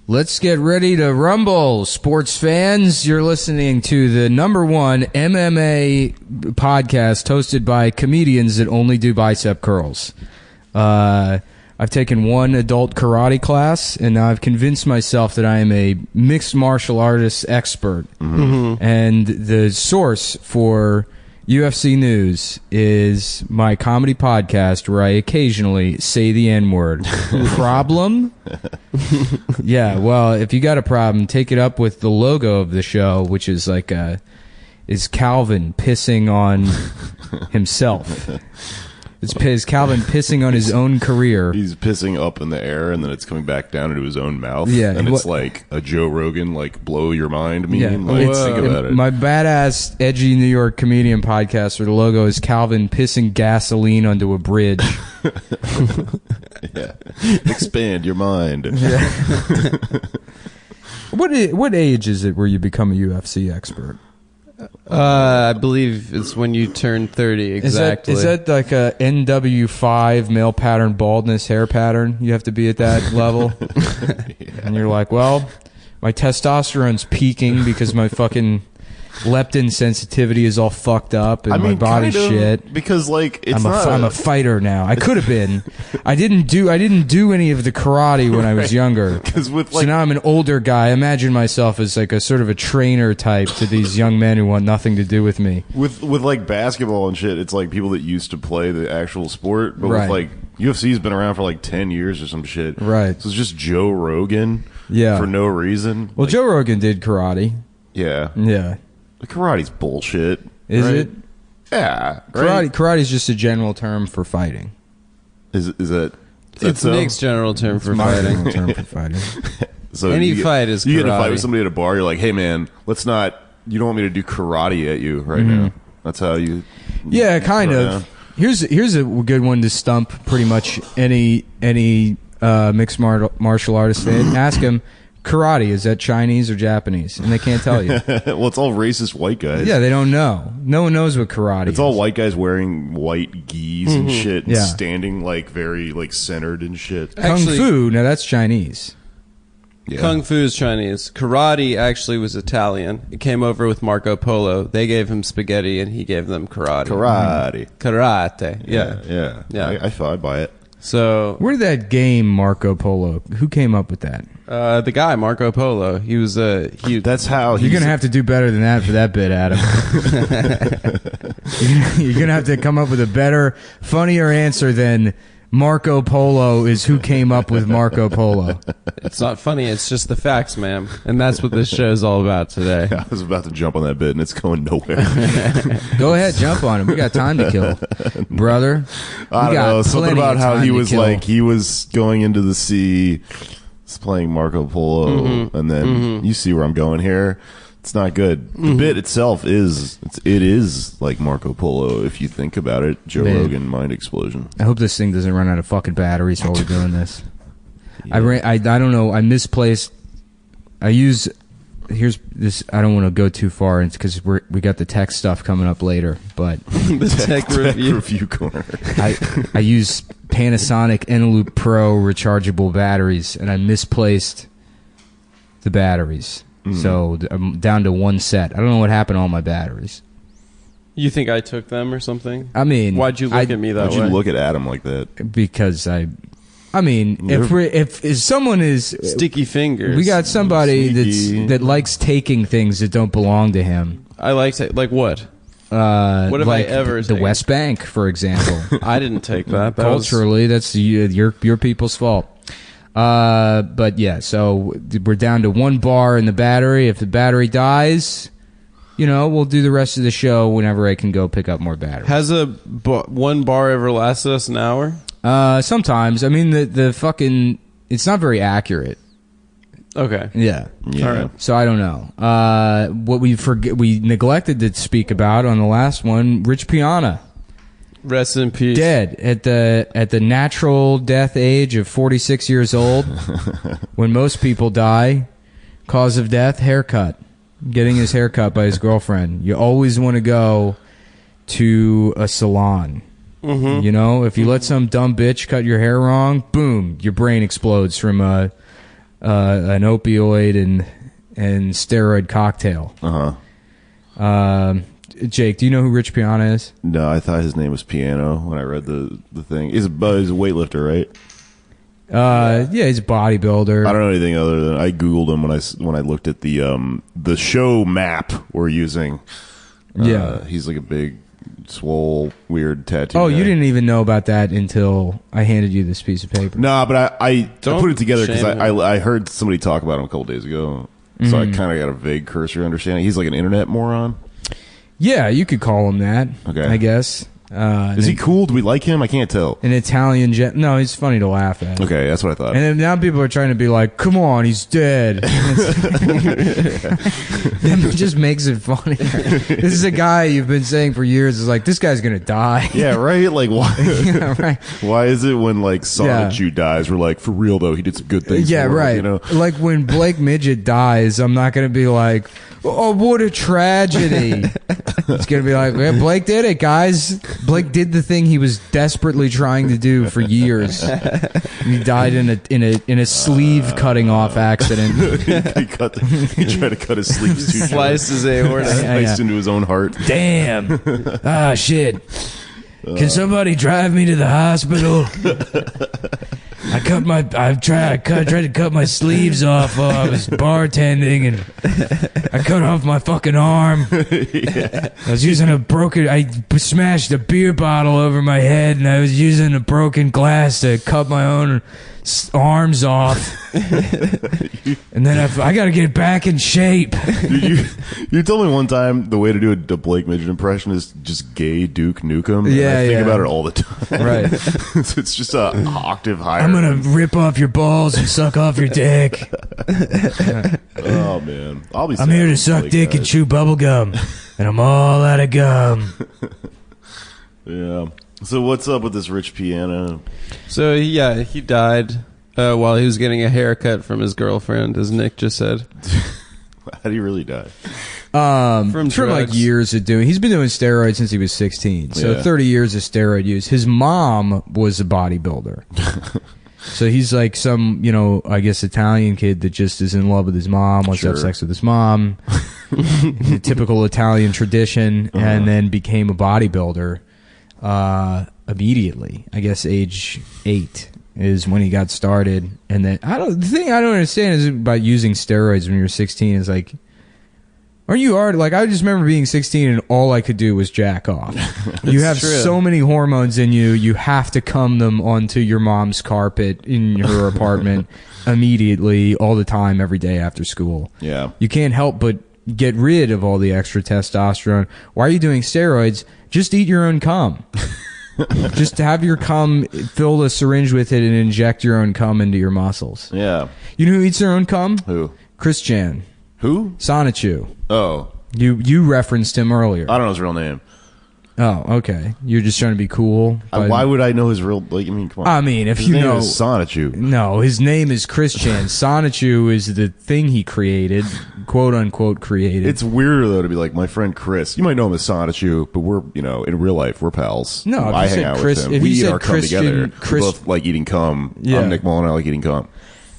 Let's get ready to rumble, sports fans. You're listening to the #1 MMA podcast hosted by comedians that only do bicep curls. I've taken one adult karate class, and now I've convinced myself that I am a mixed martial artist expert. Mm-hmm. And the source for UFC news is my comedy podcast where I occasionally say the N-word. Problem? Yeah, well, if you got a problem, take it up with the logo of the show, which is like is Calvin pissing on himself. It's Calvin pissing on his own career. He's pissing up in the air, and then it's coming back down into his own mouth. Yeah, and it's like a Joe Rogan, like, blow your mind meme. Yeah, like, think about it. My badass, edgy New York comedian podcast, where the logo is Calvin pissing gasoline onto a bridge. Yeah, expand your mind. Yeah. What age is it where you become a UFC expert? I believe it's when you turn 30, exactly. Is that like a NW5 male pattern baldness hair pattern? You have to be at that level? Yeah. And you're like, well, my testosterone's peaking because my fucking leptin sensitivity is all fucked up and my body's shit. Because like I'm a fighter now. I could have been. I didn't do any of the karate when I was younger. So now I'm an older guy. I imagine myself as like a sort of a trainer type to these young men who want nothing to do with me. With like basketball and shit, it's like people that used to play the actual sport, but with like UFC's been around for like 10 years or some shit. Right. So it's just Joe Rogan for no reason. Well, like, Joe Rogan did karate. Yeah. Yeah. Karate's bullshit. Is it? Yeah. Right? Karate's just a general term for fighting. Is that it's so? Nick's general term for fighting. General term for fighting. So any fight is karate. You get in a fight with somebody at a bar, you're like, hey man, you don't want me to do karate at you right now. That's how you... Yeah, kind of. Down. Here's a good one to stump pretty much any mixed martial artist fan. Ask him, karate, is that Chinese or Japanese? And they can't tell you. Well, it's all racist white guys. Yeah, they don't know. No one knows what karate is. It's all white guys wearing white gis and shit and standing like very like centered and shit. Kung Fu, now that's Chinese. Yeah. Kung Fu is Chinese. Karate actually was Italian. It came over with Marco Polo. They gave him spaghetti and he gave them karate. Karate. Yeah. I buy it. So where did that game Marco Polo? Who came up with that? The guy Marco Polo. He was That's how you're gonna have to do better than that for that bit, Adam. You're gonna have to come up with a better, funnier answer than Marco Polo is who came up with Marco Polo. It's not funny. It's just the facts, ma'am. And that's what this show is all about today. I was about to jump on that bit, and it's going nowhere. Go ahead, jump on it. We got time to kill, brother. I don't know. Something about how he was like, he was going into the sea, playing Marco Polo, and then you see where I'm going here. It's not good. The bit itself is like Marco Polo if you think about it. Joe Rogan mind explosion. I hope this thing doesn't run out of fucking batteries while we're doing this. Yeah. I don't know. I misplaced. Here's this. I don't want to go too far because we got the tech stuff coming up later. But the tech review corner. I use Panasonic Eneloop Pro rechargeable batteries, and I misplaced the batteries. So I'm down to one set. I don't know what happened to all my batteries. You think I took them or something? I mean, why'd you look at me that way? Why'd you look at Adam like that? Because I mean, if someone is sticky fingers, we got somebody that likes taking things that don't belong to him. I like what? What have like I ever the West Bank, for example? I didn't take that. Culturally, that's your people's fault. But yeah, so we're down to one bar in the battery. If the battery dies, we'll do the rest of the show whenever I can go pick up more batteries. Has one bar ever lasted us an hour? Sometimes. I mean, the fucking, it's not very accurate. Okay. Yeah. All right. So I don't know. What we neglected to speak about on the last one, Rich Piana. Rest in peace. Dead at the natural death age of 46 years old. When most people die, cause of death, haircut. Getting his hair cut by his girlfriend. You always want to go to a salon. If you let some dumb bitch cut your hair wrong, boom, your brain explodes from a an opioid and steroid cocktail. Jake, do you know who Rich Piana is? No, I thought his name was Piano when I read the thing. He's a weightlifter, right? Yeah, he's a bodybuilder. I don't know anything other than I googled him when I looked at the show map we're using. He's like a big, swole, weird tattoo. Oh, guy. You didn't even know about that until I handed you this piece of paper. No, but I put it together because I heard somebody talk about him a couple days ago, so I kind of got a vague cursory understanding. He's like an internet moron. Yeah, you could call him that. Okay, I guess. Is he cool? Do we like him? I can't tell. An Italian no, he's funny to laugh at. Okay, that's what I thought. And then now people are trying to be like, come on, he's dead. It just makes it funny. This is a guy you've been saying for years is like, this guy's gonna die. Yeah, right? Like, why? Yeah, right. Why is it when like Sonichu dies, we're like, for real though, he did some good things. Yeah, right. You know? Like when Blake Midget dies, I'm not gonna be like, oh, what a tragedy. It's gonna be like, yeah, Blake did it, guys. Blake did the thing he was desperately trying to do for years. He died in a sleeve cutting off accident. He tried to cut his sleeves too short. Sliced his aorta. Sliced into his own heart. Damn. Ah, shit. Can somebody drive me to the hospital? I tried to cut my sleeves off while I was bartending, and I cut off my fucking arm. Yeah. I smashed a beer bottle over my head, and I was using a broken glass to cut my own arms off. And then I got to get back in shape. You told me one time the way to do a Blake Midget impression is just gay Duke Nukem. Yeah, I think about it all the time. Right. It's just an octave higher. I'm gonna rip off your balls and suck off your dick. Oh man, I'm here to suck dick and chew bubble gum, and I'm all out of gum. Yeah. So what's up with this Rich Piana? So yeah, he died while he was getting a haircut from his girlfriend, as Nick just said. How did he really die? From like years of doing. He's been doing steroids since he was 16. So 30 years of steroid use. His mom was a bodybuilder. So he's like some, I guess Italian kid that just is in love with his mom, wants to have sex with his mom. The typical Italian tradition, and then became a bodybuilder immediately. I guess age 8 is when he got started. And then the thing I don't understand is about using steroids when you're 16 is like, aren't you already, like, I just remember being 16 and all I could do was jack off. You have so many hormones in you, you have to cum them onto your mom's carpet in her apartment immediately, all the time, every day after school. Yeah. You can't help but get rid of all the extra testosterone. Why are you doing steroids? Just eat your own cum. Just have your cum, fill a syringe with it, and inject your own cum into your muscles. Yeah. You know who eats their own cum? Who? Christian. Who? Sonichu. Oh. You referenced him earlier. I don't know his real name. Oh, okay. You're just trying to be cool. Why would I know his real? Like, come on. I mean, if his you name know, is Sonichu. No, his name is Christian. Sonichu is the thing he created, quote unquote created. It's weirder though to be like my friend Chris. You might know him as Sonichu, but we're in real life we're pals. No, I hang out with him. We eat our cum together. We both like eating cum. Yeah. I'm Nick Mullen. I like eating cum.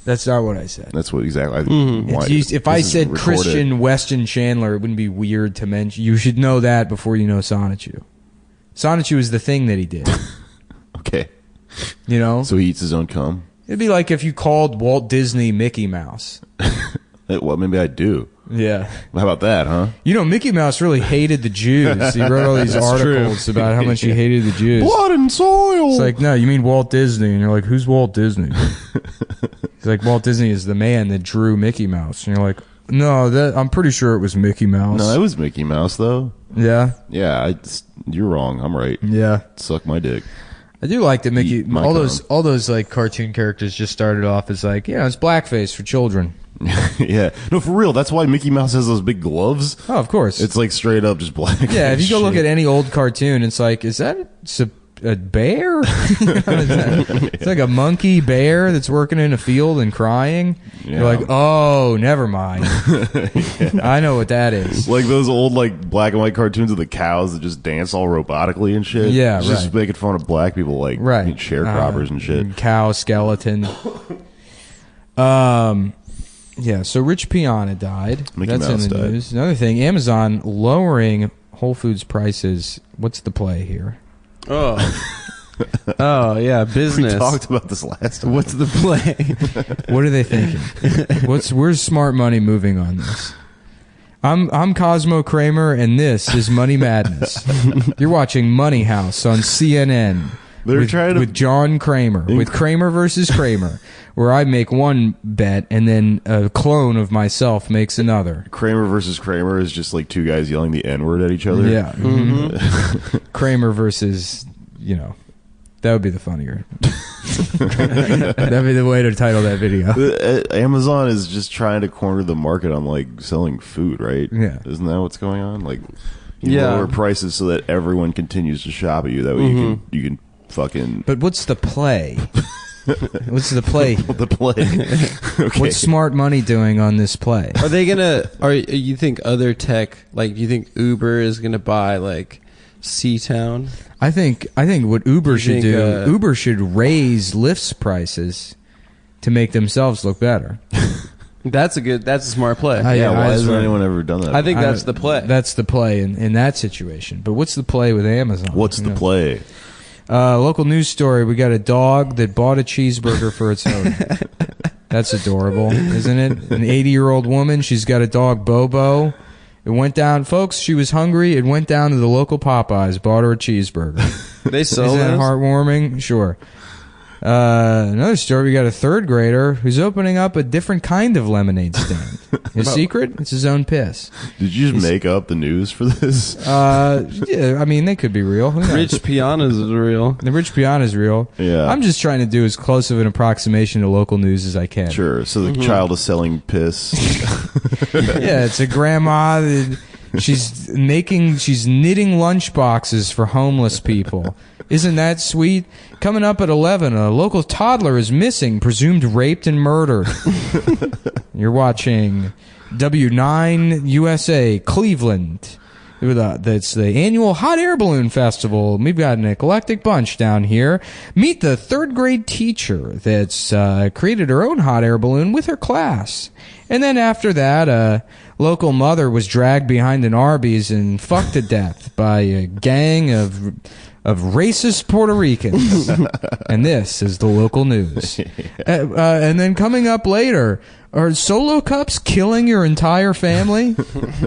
That's not what I said. That's what exactly. If I said Christian Weston Chandler, it wouldn't be weird to mention. You should know that before you know Sonichu. Sonichu is the thing that he did. Okay. So he eats his own cum. It'd be like if you called Walt Disney Mickey Mouse. Well, maybe I do. Yeah. How about that, huh? Mickey Mouse really hated the Jews. He wrote all these articles about how much he hated the Jews. Blood and soil. It's like, no, you mean Walt Disney. And you're like, who's Walt Disney? He's like, Walt Disney is the man that drew Mickey Mouse. And you're like, no, I'm pretty sure it was Mickey Mouse. No, it was Mickey Mouse, though. Yeah? Yeah, you're wrong. I'm right. Yeah. Suck my dick. I do like that Mickey, all those like cartoon characters just started off as like, it's blackface for children. Yeah. No, for real. That's why Mickey Mouse has those big gloves. Oh, of course. It's like straight up just black. Yeah, if you go look at any old cartoon, it's like, is that a bear? It's like a monkey bear that's working in a field and crying. Yeah. You're like, oh, never mind. Yeah. I know what that is. Like those old like black and white cartoons of the cows that just dance all robotically and shit. Yeah, right. Just making fun of black people like sharecroppers and shit. Cow skeleton. Yeah, so Rich Piana died. Mickey That's Mouse in the died. news. Another thing, Amazon lowering Whole Foods prices. What's the play here? Oh. Oh, yeah, business. We talked about this last time. What's the play? What are they thinking? Where's smart money moving on this? I'm Cosmo Kramer, and this is Money Madness. You're watching Money House on CNN. With John Kramer, with Kramer versus Kramer, where I make one bet and then a clone of myself makes another. Kramer versus Kramer is just like two guys yelling the N-word at each other. Yeah. Mm-hmm. Kramer versus, that would be the funnier. That'd be the way to title that video. Amazon is just trying to corner the market on like selling food, right? Yeah. Isn't that what's going on? Like, you lower prices so that everyone continues to shop at you. That way you can fucking. But what's the play? What's the play? The play. Okay. What's smart money doing on this play? Are they gonna? You think other tech, like you think Uber is gonna buy like C-Town? I think what Uber should do. Uber should raise Lyft's prices to make themselves look better. That's a smart play. Why hasn't anyone ever done that? I think that's the play. That's the play in that situation. But what's the play with Amazon? What's the play? Local news story. We got a dog that bought a cheeseburger for its owner. That's adorable, isn't it? An 80-year-old woman. She's got a dog, Bobo. It went down, folks. She was hungry. It went down to the local Popeyes, bought her a cheeseburger. They sell Isn't that those? heartwarming? Sure. Another story. We got a third grader who's opening up a different kind of lemonade stand. His secret? It's his own piss. Did you just make up the news for this? Yeah, I mean, they could be real. Rich Piana's is real. The Rich Piana's real. Yeah. I'm just trying to do as close of an approximation to local news as I can. Sure. So the child is selling piss. Yeah, it's a grandma that she's knitting lunch boxes for homeless people. Isn't that sweet? Coming up at 11, a local toddler is missing, presumed raped and murdered. You're watching W9 USA, Cleveland. That's the annual Hot Air Balloon Festival. We've got an eclectic bunch down here. Meet the third grade teacher that's created her own hot air balloon with her class. And then after that, a local mother was dragged behind an Arby's and fucked to death by a gang of racist Puerto Ricans. And this is the local news. And then coming up later, are Solo Cups killing your entire family?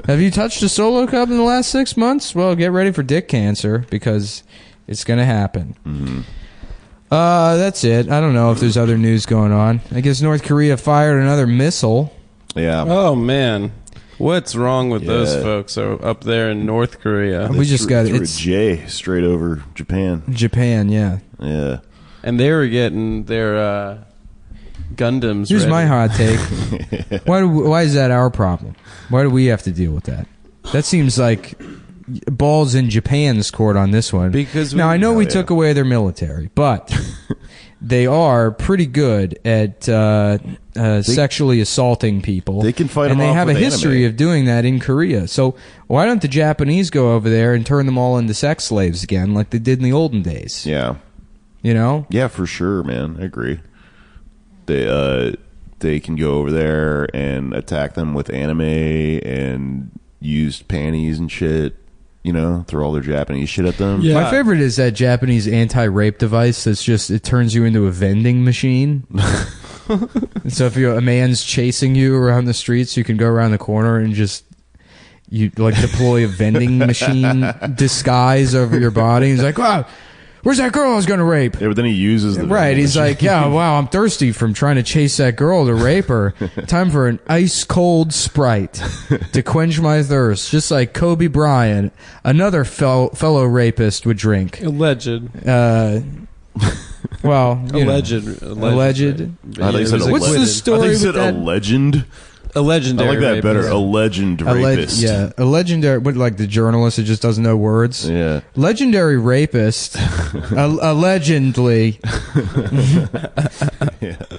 Have you touched a Solo Cup in the last 6 months? Well, get ready for dick cancer because it's going to happen. Mm-hmm. That's it. I don't know if there's other news going on. I guess North Korea fired another missile. Yeah. Oh, man. What's wrong with those folks up there in North Korea? We just got it. J straight over Japan. Japan, yeah. Yeah. And they were getting their Gundams Here's ready. my hot take. Why is that our problem? Why do we have to deal with that? That seems like balls in Japan's court on this one. Because now, I know we took away their military, but they are pretty good at sexually assaulting people. They can fight and them they off have a with history anime. of doing that in Korea. So why don't the Japanese go over there and turn them all into sex slaves again like they did in the olden days? Yeah. You know? Yeah, for sure, man. I agree. They can go over there and attack them with anime and used panties and shit. You know, throw all their Japanese shit at them. Yeah. My favorite is that Japanese anti-rape device that's just, it turns you into a vending machine. So if a man's chasing you around the streets, you can go around the corner and just, you like deploy a vending machine disguise over your body. He's like, wow, where's that girl I was going to rape? Yeah, but then he uses the Right, vending he's machine. like, yeah, wow, I'm thirsty from trying to chase that girl to rape her. Time for an ice-cold Sprite to quench my thirst, just like Kobe Bryant, another fellow rapist, would drink. Alleged. Well, Alleged. I think so. What's the story I think you with said that? a legend. A legendary I like that rapist. better. A legend rapist. Yeah, a legendary, what, like the journalist that just doesn't know words? Yeah. Legendary rapist, allegedly.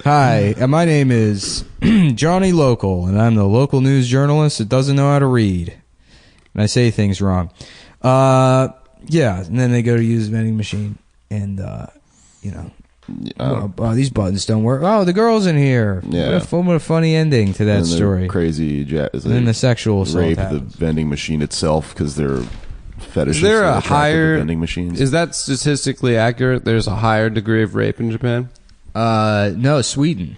Hi, my name is Johnny Local, and I'm the local news journalist that doesn't know how to read. And I say things wrong. Yeah, and then they go to use a vending machine, and, These buttons don't work. Oh, the girl's in here. Yeah. What a funny ending to that story. Crazy. And then the sexual assault rape happens. the vending machine itself because they're fetishists. Is there a higher vending machines? Is that statistically accurate? There's a higher degree of rape in Japan? No, Sweden.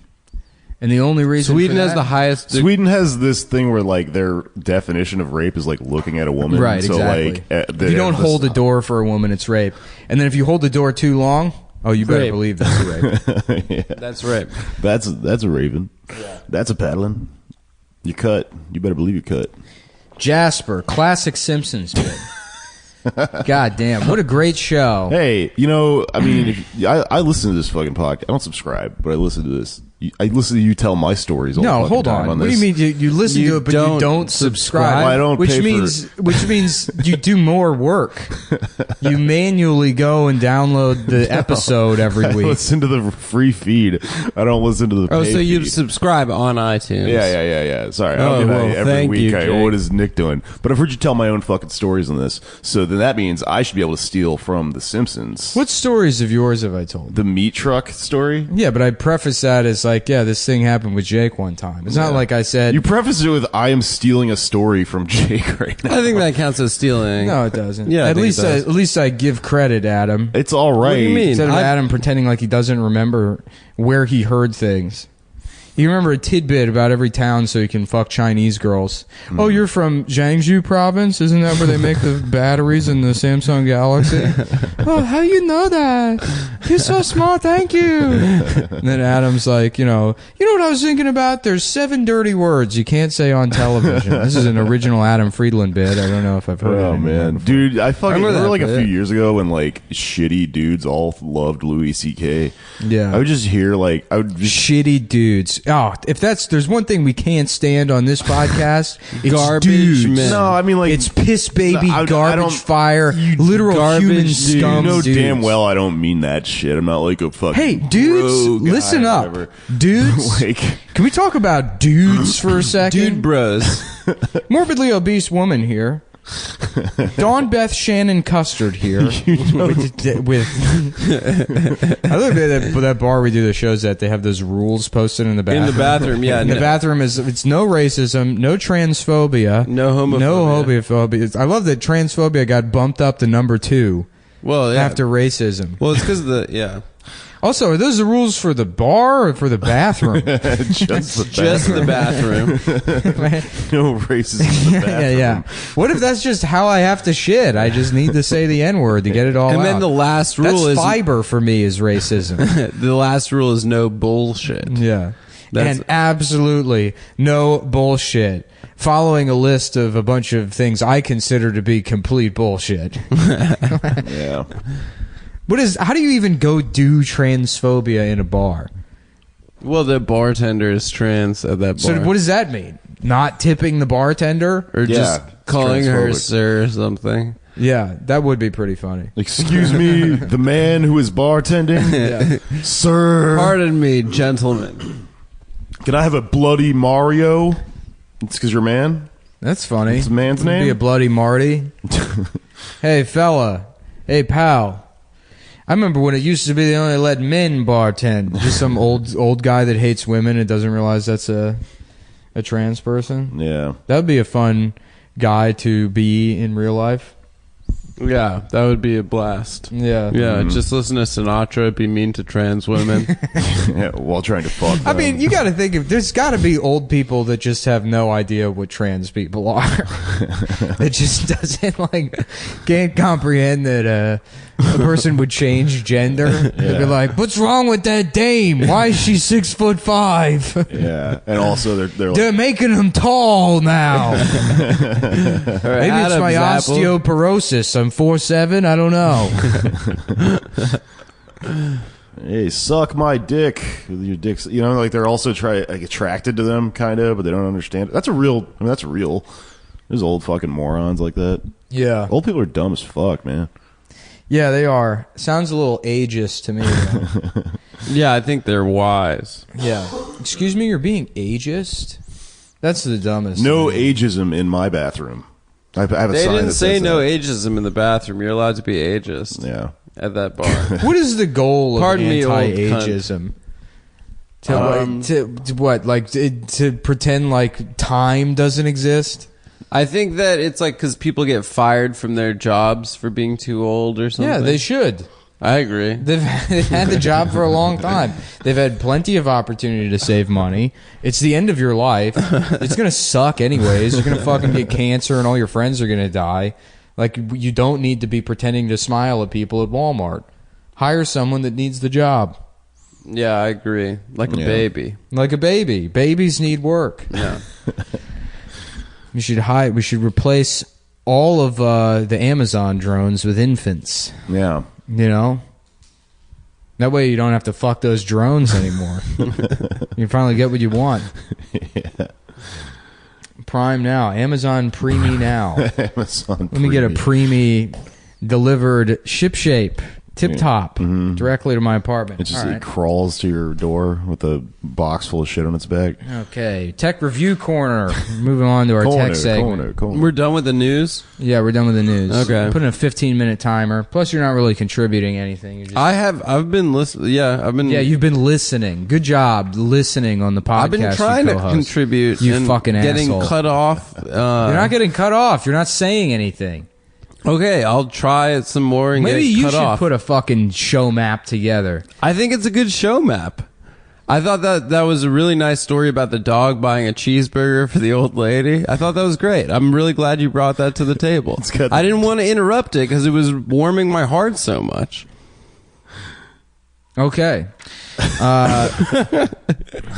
And the only reason Sweden has the highest. Sweden has this thing where like their definition of rape is like looking at a woman. Right, so, exactly. Like, if you don't hold the door for a woman, it's rape. And then if you hold the door too long, oh, you better believe that's rape. Yeah. That's rape. That's a raving. Yeah. That's a paddling. You cut. You better believe you cut. Jasper, classic Simpsons bit. God damn, what a great show. Hey, I mean, I listen to this fucking podcast. I don't subscribe, but I listen to this. I listen to you tell my stories all the fucking hold time on. this. What do you mean you listen to it, but you don't subscribe? Well, I don't which pay means you do more work. You manually go and download the episode every week. I listen to the free feed. I don't listen to the paid so you feed. subscribe on iTunes. Yeah. Sorry. Every week. What is Nick doing? But I've heard you tell my own fucking stories on this. So then that means I should be able to steal from The Simpsons. What stories of yours have I told? The meat truck story? Yeah, but I preface that as like, yeah, this thing happened with Jake one time. It's not like I said... You preface it with, I am stealing a story from Jake right now. I think that counts as stealing. No, it doesn't. Yeah, at least I give credit, Adam. It's all right. What do you mean? Instead of Adam pretending like he doesn't remember where he heard things. You remember a tidbit about every town so you can fuck Chinese girls. Oh, you're from Jiangsu province? Isn't that where they make the batteries in the Samsung Galaxy? Oh, how you know that? You're so smart, thank you. And then Adam's like, you know what I was thinking about? There's 7 dirty words you can't say on television. This is an original Adam Friedland bit. I don't know if I've heard it. Oh, man. Before. Dude, I remember like a bit. few years ago when like shitty dudes all loved Louis C.K. Yeah. I would just hear like... Shitty dudes. Oh, if there's one thing we can't stand on this podcast, it's Garbage dudes. men. No, I mean like... It's piss baby, I garbage don't- fire, literal garbage human dude. scum. You know dudes. damn well I don't mean that shit. I'm not like a fucking... Hey, dudes, bro guy listen or up. whatever. Dudes, Like... can we talk about dudes for a second? Dude bros. Morbidly obese woman here. Dawn Beth Shannon Custard here. with I look at that bar we do the shows at. They have those rules posted in the bathroom. In the bathroom, yeah. In the bathroom it's no racism, no transphobia, No homophobia. no homophobia. I love that transphobia got bumped up to number 2 Well, yeah. after racism. Well, it's because of the... Yeah. Also, are those the rules for the bar or for the bathroom? just the bathroom. No racism in the bathroom. yeah. What if that's just how I have to shit? I just need to say the N-word to get it all out. And then the last rule That's is... fiber for me is racism. The last rule is no bullshit. Yeah. That's- And absolutely no bullshit. Following a list of a bunch of things I consider to be complete bullshit. Yeah. How do you even go do transphobia in a bar? Well, the bartender is trans at that bar. So what does that mean? Not tipping the bartender? Or just it's calling her transphobic. sir or something. Yeah, that would be pretty funny. Excuse me, the man who is bartending? Sir. Pardon me, gentlemen. Can I have a Bloody Mario? It's because you're a man? That's funny. What's the man's It'd name? Be a Bloody Marty. Hey, fella. Hey, pal. I remember when it used to be they only let men bartend. Just some old guy that hates women and doesn't realize that's a trans person. Yeah. That would be a fun guy to be in real life. Yeah, that would be a blast. Yeah. Yeah, just listen to Sinatra be mean to trans women. Yeah, while trying to fuck them. I mean, you got to think of there's got to be old people that just have no idea what trans people are. It just doesn't can't comprehend that a person would change gender. They'd be like, "What's wrong with that dame? Why is she 6'5"? Yeah, and also they're They're making them tall now. Maybe it's my osteoporosis. I'm 4'7". I don't know. hey, suck my dick with your dicks. You know, like they're also attracted to them, kind of, but they don't understand it. That's real. There's old fucking morons like that. Yeah. Old people are dumb as fuck, man. Yeah, they are. Sounds a little ageist to me. Though. Yeah, I think they're wise. Yeah. Excuse me, you're being ageist? That's the dumbest. No thing. ageism in my bathroom. I have a They sign didn't that say says no that. ageism in the bathroom. You're allowed to be ageist. Yeah. at that bar. What is the goal of Pardon me, old anti-ageism? To pretend like time doesn't exist? I think that it's like because people get fired from their jobs for being too old or something. Yeah, they should. I agree. They've had the job for a long time. They've had plenty of opportunity to save money. It's the end of your life. It's going to suck anyways. You're going to fucking get cancer and all your friends are going to die. Like, you don't need to be pretending to smile at people at Walmart. Hire someone that needs the job. Yeah, I agree. Like a baby. Like a baby. Babies need work. Yeah. We should replace all of the Amazon drones with infants. Yeah. You know? That way you don't have to fuck those drones anymore. You finally get what you want. Yeah. Prime now. Amazon Preemie now. Amazon Let me get a Preemie delivered shipshape. Tip-top. Directly to my apartment. It just crawls to your door with a box full of shit on its back. Okay. Tech Review Corner. Moving on to our tech segment. We're done with the news? Yeah, we're done with the news. Okay. Put in a 15-minute timer. Plus, you're not really contributing anything. You're just... I've been listening. Yeah, you've been listening. Good job listening on the podcast. I've been trying to contribute. You fucking asshole. Getting cut off. You're not getting cut off. You're not saying anything. Okay, I'll try it some more and maybe get cut off. Maybe you should put a fucking show map together. I think it's a good show map. I thought that was a really nice story about the dog buying a cheeseburger for the old lady. I thought that was great. I'm really glad you brought that to the table. I didn't want to interrupt it because it was warming my heart so much. Okay. I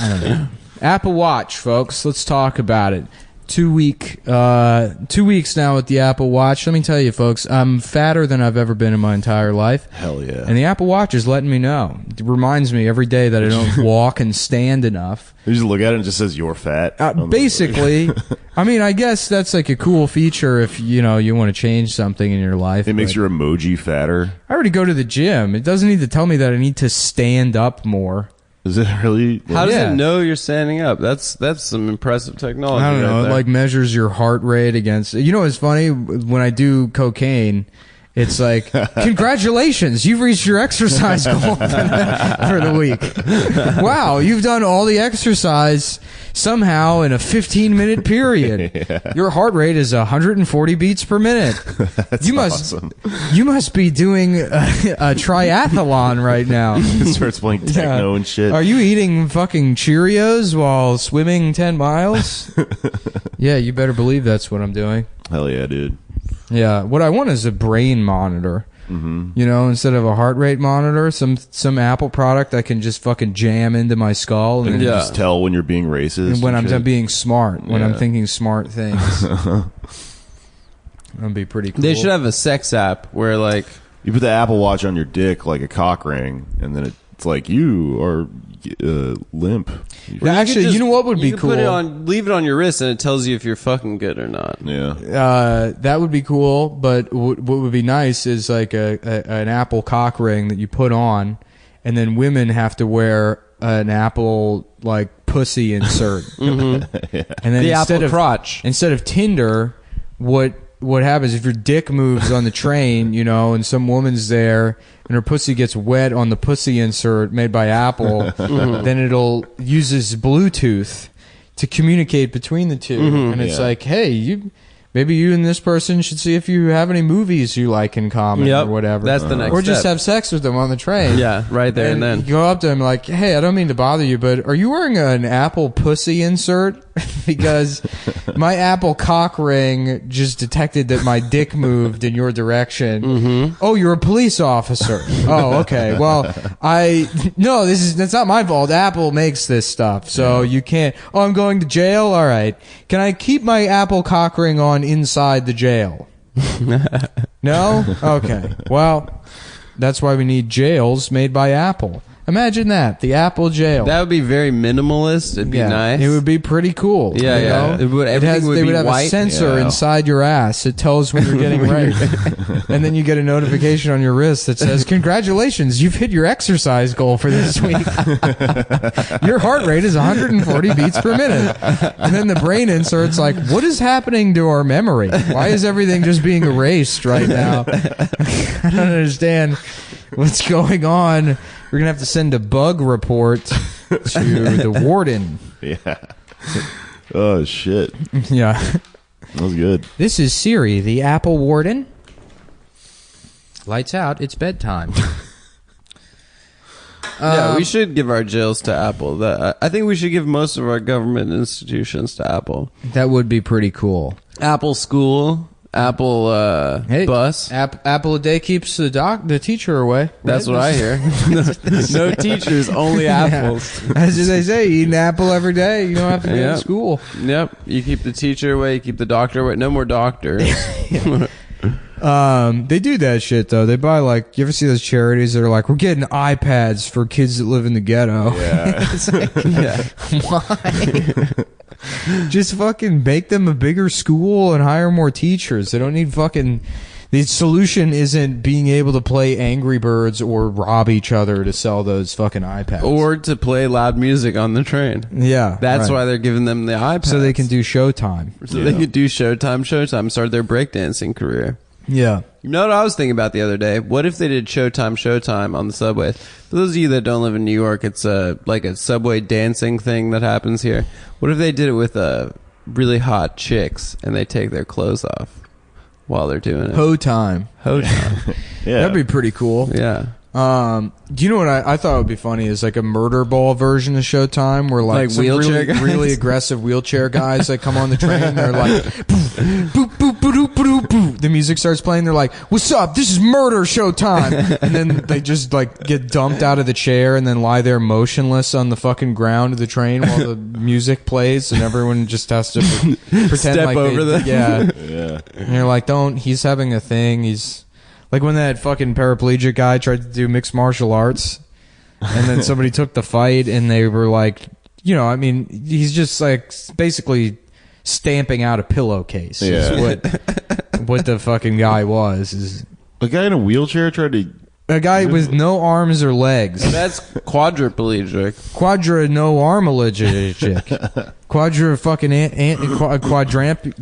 don't know. Apple Watch, folks. Let's talk about it. 2 weeks now with the Apple Watch. Let me tell you, folks, I'm fatter than I've ever been in my entire life. Hell yeah. And the Apple Watch is letting me know. It reminds me every day that I don't walk and stand enough. You just look at it and it just says you're fat. Basically, I mean, I guess that's like a cool feature if, you want to change something in your life. It makes your emoji fatter. I already go to the gym. It doesn't need to tell me that I need to stand up more. Is it really? How does it know you're standing up? That's some impressive technology. I don't know. It like measures your heart rate against. You know what's funny? When I do cocaine, it's like, congratulations, you've reached your exercise goal for the week. Wow, you've done all the exercise somehow in a 15-minute period. Yeah. Your heart rate is 140 beats per minute. That's awesome. You must be doing a triathlon right now. It starts playing techno and shit. Are you eating fucking Cheerios while swimming 10 miles? Yeah, you better believe that's what I'm doing. Hell yeah, dude. Yeah, what I want is a brain monitor. Instead of a heart rate monitor, some Apple product I can just fucking jam into my skull and just tell when you're being racist. And when I'm being smart, when I'm thinking smart things. That'd be pretty cool. They should have a sex app where like you put the Apple Watch on your dick like a cock ring, and then it's like you are limp. Now, actually, you know what would be cool? Leave it on your wrist, and it tells you if you're fucking good or not. Yeah. That would be cool. But what would be nice is like an Apple cock ring that you put on, and then women have to wear an Apple like pussy insert. Yeah. And then the Apple crotch. Instead of Tinder, what happens if your dick moves on the train, and some woman's there and her pussy gets wet on the pussy insert made by Apple, then it'll uses Bluetooth to communicate between the two. And it's like, hey, maybe you and this person should see if you have any movies you like in common or whatever. That's the next Or just step. have sex with them on the train. Yeah, right there and then. You go up to them like, hey, I don't mean to bother you, but are you wearing an Apple pussy insert? Because my Apple cock ring just detected that my dick moved in your direction. Oh, you're a police officer. Oh, okay. Well, that's not my fault. Apple makes this stuff, so you can't. Oh, I'm going to jail? All right. Can I keep my Apple cock ring on inside the jail? No? Okay. Well, that's why we need jails made by Apple. Imagine that, the Apple jail. That would be very minimalist. It'd be nice. It would be pretty cool. Yeah, you know? They would have white. a sensor inside your ass. It tells when you're getting raped. And then you get a notification on your wrist that says, congratulations, you've hit your exercise goal for this week. Your heart rate is 140 beats per minute. And then the brain insert's like, what is happening to our memory? Why is everything just being erased right now? I don't understand what's going on. We're going to have to send a bug report to the warden. Yeah. Oh, shit. Yeah. That was good. This is Siri, the Apple warden. Lights out. It's bedtime. Yeah, we should give our jails to Apple. I think we should give most of our government institutions to Apple. That would be pretty cool. Apple School, Apple Bus. Apple a day keeps the teacher away. That's what I hear. No teachers, only apples. As they say, eat an apple every day. You don't have to go to school. Yep. You keep the teacher away, you keep the doctor away. No more doctors. They do that shit though. They buy like, you ever see those charities that are like, we're getting iPads for kids that live in the ghetto? Yeah. It's like, why? Just fucking make them a bigger school and hire more teachers. They don't need fucking... The solution isn't being able to play Angry Birds or rob each other to sell those fucking iPads. Or to play loud music on the train. Yeah. That's why they're giving them the iPads. So they can do Showtime. So they could do Showtime, start their breakdancing career. Yeah. You know what I was thinking about the other day? What if they did Showtime on the subways? For those of you that don't live in New York, it's like a subway dancing thing that happens here. What if they did it with really hot chicks and they take their clothes off while they're doing it? Ho time. Yeah. That'd be pretty cool. Yeah. Do you know what I thought would be funny is like a murder ball version of Showtime where like some wheelchair guys? really aggressive wheelchair guys that come on the train. They're like, boop, boop, boop, boop, boop, boop. The music starts playing. They're like, what's up? This is murder Showtime. And then they just like get dumped out of the chair and then lie there motionless on the fucking ground of the train while the music plays and everyone just has to pretend step like over them. Yeah. Yeah. And you're like, he's having a thing. He's like when that fucking paraplegic guy tried to do mixed martial arts and then somebody took the fight and they were like, you know, I mean, he's just like basically stamping out a pillowcase. Yeah. Is what the fucking guy was. Is a guy in a wheelchair tried to... A guy with no arms or legs. That's quadriplegic. No armalegic. Quadra fucking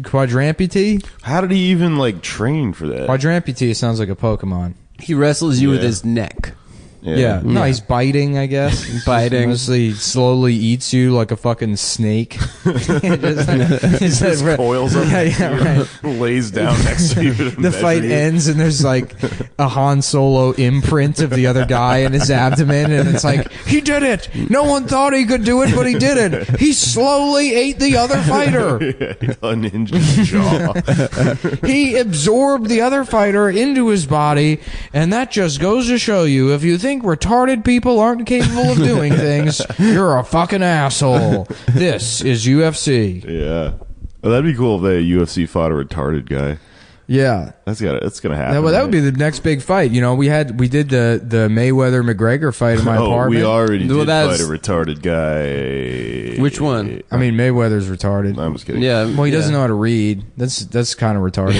quadramputee? How did he even like train for that? Quadramputee sounds like a Pokemon. He wrestles you with his neck. Yeah. No, he's biting, I guess. Biting. Mostly slowly eats you like a fucking snake. Just coils up right. lays down next to you. The fight ends and there's like a Han Solo imprint of the other guy in his abdomen and it's like, he did it! No one thought he could do it, but he did it! He slowly ate the other fighter! Unhinged his jaw. He absorbed the other fighter into his body, and that just goes to show you, if you think retarded people aren't capable of doing things, you're a fucking asshole. This is UFC. Yeah. Well, that'd be cool if the UFC fought a retarded guy. Yeah. That's gonna happen. That would be the next big fight. You know, we did the Mayweather McGregor fight in my apartment. We already did fight a retarded guy. Which one? I mean, Mayweather's retarded. I'm just kidding. Yeah. Well, he doesn't know how to read. That's kind of retarded.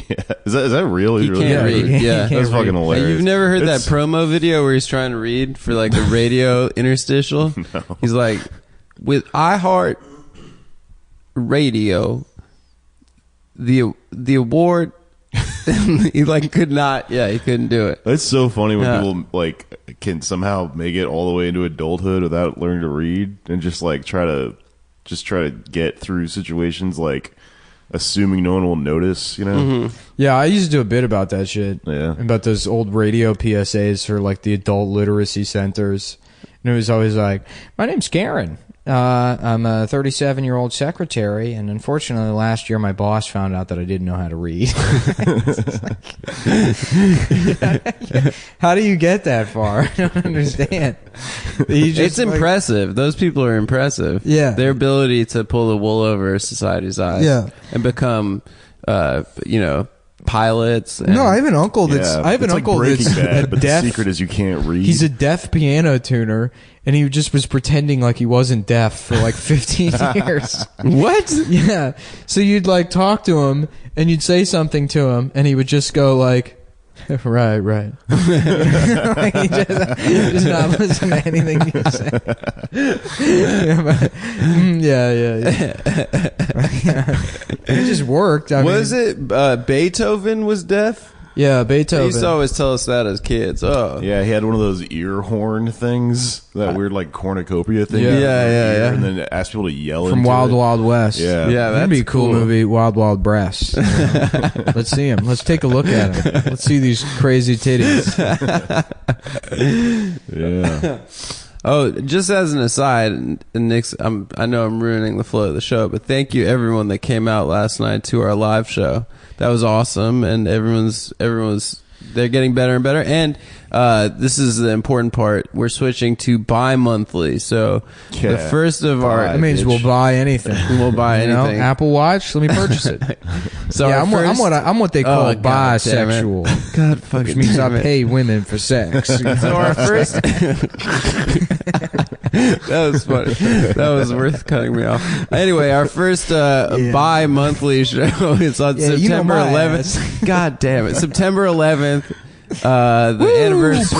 Yeah. Is that real? He really can't read. Yeah. That's fucking hilarious. Hey, you've never heard that promo video where he's trying to read for like the radio interstitial? No. He's like, with iHeart Radio, the award he like could not. Yeah, he couldn't do it. That's so funny when people like can somehow make it all the way into adulthood without learning to read and just try to get through situations like assuming no one will notice, you know? Mm-hmm. Yeah, I used to do a bit about that shit. Yeah. About those old radio PSAs for like the adult literacy centers. And it was always like, my name's Karen. I'm a 37-year-old secretary, and unfortunately last year my boss found out that I didn't know how to read. How do you get that far? I don't understand. It's impressive. Those people are impressive. Yeah. Their ability to pull the wool over society's eyes. Yeah. And become, pilots. No, I have an uncle that's Breaking Bad, but deaf. the secret is you can't read. He's a deaf piano tuner, and he just was pretending like he wasn't deaf for like 15 years. What? Yeah. So you'd like talk to him, and you'd say something to him, and he would just go like, right. Like he just not listen to anything you say. It just worked. Beethoven was deaf? Yeah, Beethoven. They used to always tell us that as kids. Oh. Yeah, he had one of those ear horn things, that weird like cornucopia thing. Yeah. And then asked people to yell from into Wild it. Wild West. Yeah, that'd be a cool movie. Wild Wild Breasts. Let's see him. Let's take a look at him. Let's see these crazy titties. Yeah. Oh, just as an aside, and Nick's, I know I'm ruining the flow of the show, but thank you everyone that came out last night to our live show. That was awesome, and everyone's they're getting better and better. And this is the important part. We're switching to bi-monthly. So the first of that means we'll buy anything. We'll buy anything. Apple Watch. Let me purchase it. So yeah, I'm what they call bisexual. God fucking which means I pay women for sex. So our first. That was funny. That was worth cutting me off. Anyway, our first bi-monthly show is on September 11th. God damn it. September 11th. The anniversary.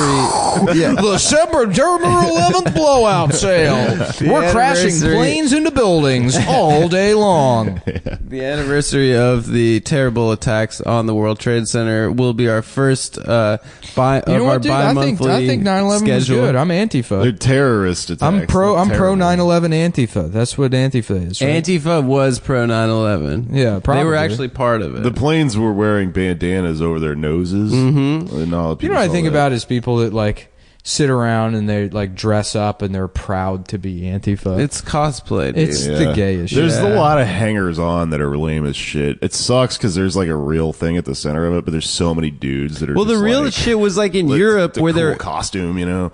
Yeah. The September 11th blowout sale. We're crashing planes into buildings all day long. The anniversary of the terrible attacks on the World Trade Center will be our first our bi-monthly I think 9/11 was good. I'm Antifa. They're terrorist attacks. I'm pro 9/11 Antifa. That's what Antifa is. Right? Antifa was pro 9/11. Yeah, probably. They were actually part of it. The planes were wearing bandanas over their noses. Mm-hmm. You know what I think about is people that like sit around and they like dress up and they're proud to be Antifa. It's cosplay, dude. It's the gayest shit. There's a lot of hangers on that are lame as shit. It sucks because there's like a real thing at the center of it, but there's so many dudes that are the real shit was like in Europe where they're costume, you know.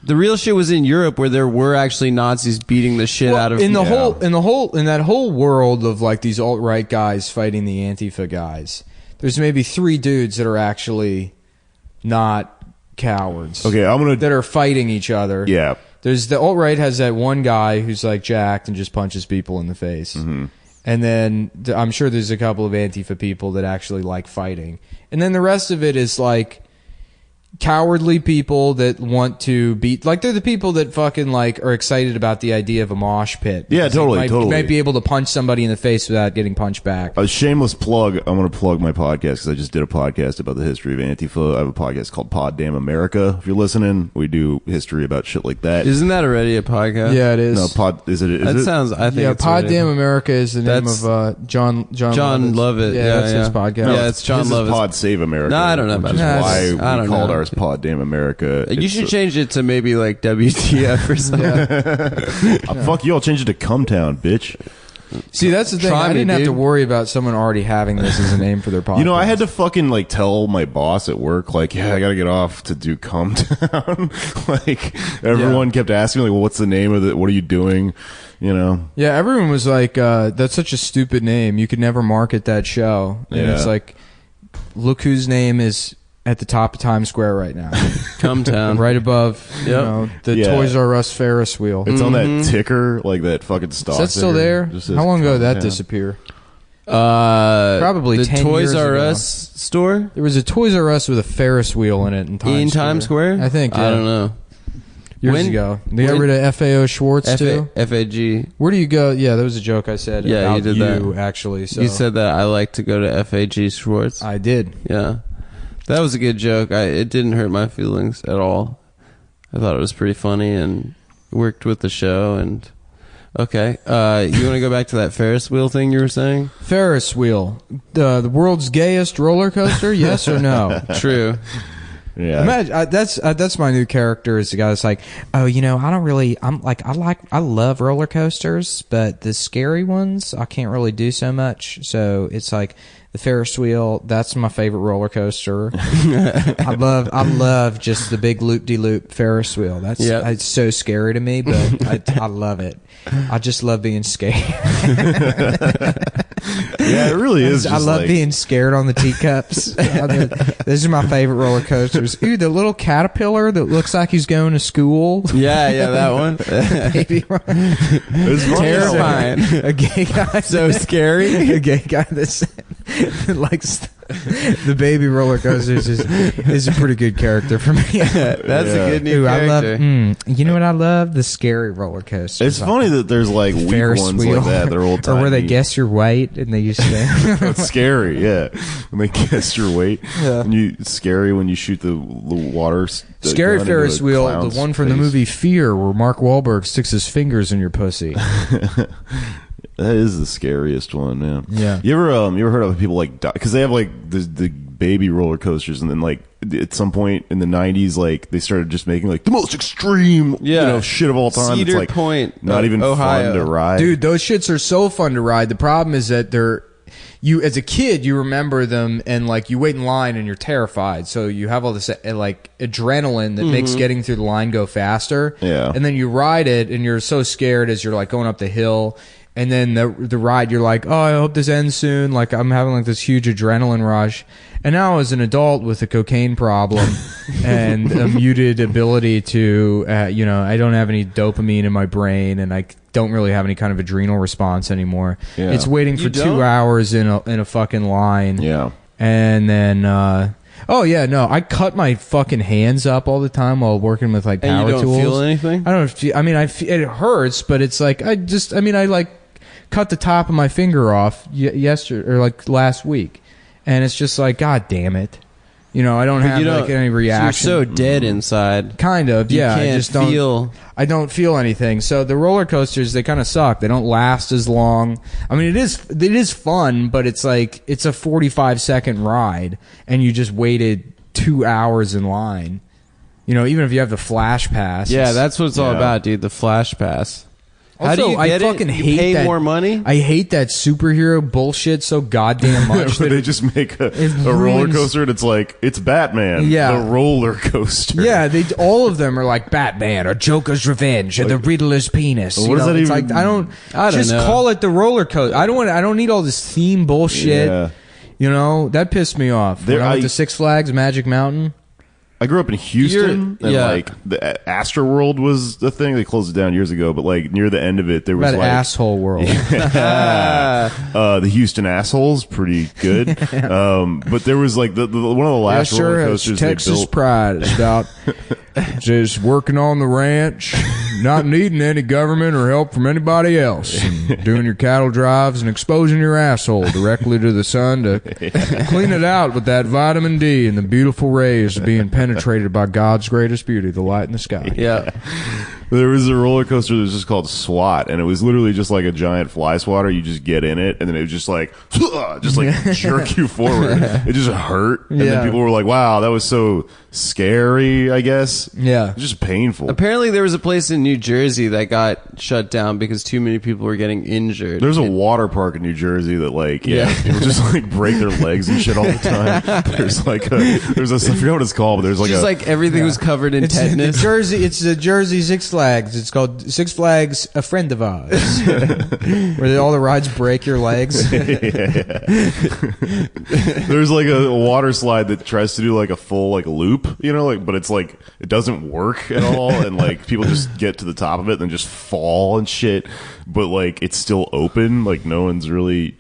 The real shit was in Europe where there were actually Nazis beating the shit out of in that whole world of like these alt-right guys fighting the Antifa guys. There's maybe 3 dudes that are actually not cowards. Okay, that are fighting each other. Yeah. There's the alt-right has that one guy who's like jacked and just punches people in the face. Mm-hmm. And then I'm sure there's a couple of Antifa people that actually like fighting. And then the rest of it is like cowardly people that want to beat, like they're the people that fucking like are excited about the idea of a mosh pit. Yeah, totally. You might be able to punch somebody in the face without getting punched back. A shameless plug. I'm going to plug my podcast because I just did a podcast about the history of Antifa. I have a podcast called Pod Damn America. If you're listening, we do history about shit like that. Isn't that already a podcast? Yeah, it is. No, Is it? Sounds. I think. Yeah, it's Pod already. Damn America is the name of John Lovett. Yeah, that's his podcast. No, yeah, it's John Lovett. Pod Save America. No, I don't know about that. Why we called ours Pod Damn America. You should change it to maybe like WTF or something. Fuck you! I'll change it to Cumtown, bitch. See, that's the thing. I didn't have to worry about someone already having this as a name for their podcast. You know, I had to fucking like tell my boss at work, like, yeah, I gotta get off to do Cumtown. Like, everyone kept asking, like, well, what's the name of it? What are you doing? You know? Yeah, everyone was like, that's such a stupid name. You could never market that show. And it's like, look whose name is at the top of Times Square right now. Cumtown. Right above the Toys R Us Ferris wheel. It's on that ticker, like that fucking stock. Is that still there? How long ago did that disappear? Probably the 10 Toys years R ago. Us store? There was a Toys R Us with a Ferris wheel in it in Times Square. I think. I don't know. Years ago. They got rid of FAO Schwartz too. FAG. Where do you go? Yeah, that was a joke I said about you did that. Actually. So. You said that I like to go to FAG Schwartz. I did. Yeah. That was a good joke. It didn't hurt my feelings at all. I thought it was pretty funny and worked with the show. And okay, you want to go back to that Ferris wheel thing you were saying? Ferris wheel, the world's gayest roller coaster? Yes or no? True. Yeah. Imagine, that's my new character is the guy that's like, oh, you know, I love roller coasters, but the scary ones I can't really do so much. So it's like the Ferris wheel. That's my favorite roller coaster. I love just the big loop-de-loop Ferris wheel. It's so scary to me, but I love it. I just love being scared. Yeah, it really is. I love being scared on the teacups. Those are my favorite roller coasters. Ooh, the little caterpillar that looks like he's going to school. Yeah, that one. Baby It's terrifying. A gay guy, so scary. A gay guy that likes the baby roller coasters is a pretty good character for me. That's a good new character. You know what I love? The scary roller coasters. It's funny that there's like weak Ferris ones wheel. like that. They're old time. Or where they guess your weight and they used to. It's scary, yeah. When they guess your weight. Yeah. It's scary when you shoot the water. Scary Ferris wheel, the one from the movie Fear, where Mark Wahlberg sticks his fingers in your pussy. That is the scariest one, man. Yeah. You ever heard of people like because they have like the baby roller coasters, and then like at some point in the 90s, like they started just making like the most extreme, shit of all time. Cedar it's like Point, not even Ohio. fun to ride. Dude, those shits are so fun to ride. The problem is that you as a kid, you remember them and like you wait in line and you're terrified. So you have all this like adrenaline that makes getting through the line go faster. Yeah. And then you ride it and you're so scared as you're like going up the hill. And then the ride, you're like, oh, I hope this ends soon. Like I'm having like this huge adrenaline rush. And now as an adult with a cocaine problem and a muted ability to, I don't have any dopamine in my brain and I don't really have any kind of adrenal response anymore. Yeah. It's waiting for 2 hours in a fucking line. Yeah. And then, I cut my fucking hands up all the time while working with like power tools. And you don't feel anything? I don't feel, it hurts, but it's like, I cut the top of my finger off yesterday or like last week. And it's just like, God damn it. I don't have like any reaction. So you're so dead inside. Kind of, yeah. I just don't. I don't feel anything. So the roller coasters, they kind of suck. They don't last as long. I mean, it is fun, but it's like it's a 45-second ride, and you just waited 2 hours in line. Even if you have the flash pass. Yeah, that's what it's all about, dude. The flash pass. How do you get I fucking it? You hate pay that, more money? I hate that superhero bullshit so goddamn much. They just make a roller coaster and it's like, it's Batman, the roller coaster. Yeah, all of them are like Batman or Joker's Revenge or the Riddler's penis. What does that even like, I don't just know. call it the roller coaster. I don't need all this theme bullshit. Yeah. That pissed me off. When I went to Six Flags Magic Mountain. I grew up in Houston, and like the Astro World was the thing. They closed it down years ago, but like near the end of it, there was like asshole world. The Houston assholes, pretty good. But there was like the one of the last roller coasters Texas they built. pride. It's about just working on the ranch, not needing any government or help from anybody else, and doing your cattle drives and exposing your asshole directly to the sun to clean it out with that vitamin D and the beautiful rays of being penetrated by God's greatest beauty, the light in the sky. Yeah. There was a roller coaster that was just called SWAT, and it was literally just like a giant fly swatter. You just get in it, and then it was just like jerk you forward. It just hurt, and then people were like, "Wow, that was so scary." I guess. Yeah, it's just painful. Apparently, there was a place in New Jersey that got shut down because too many people were getting injured. There's a water park in New Jersey that people just like break their legs and shit all the time. There's like I forget what it's called, but there's like just like everything was covered in tetanus. It's the Jersey Six Flags. It's called Six Flags, a friend of ours, where all the rides break your legs. There's like a water slide that tries to do like a full like loop, but it's like it doesn't work at all, and like people just get to the top of it and then just fall and shit. But like it's still open, like no one's really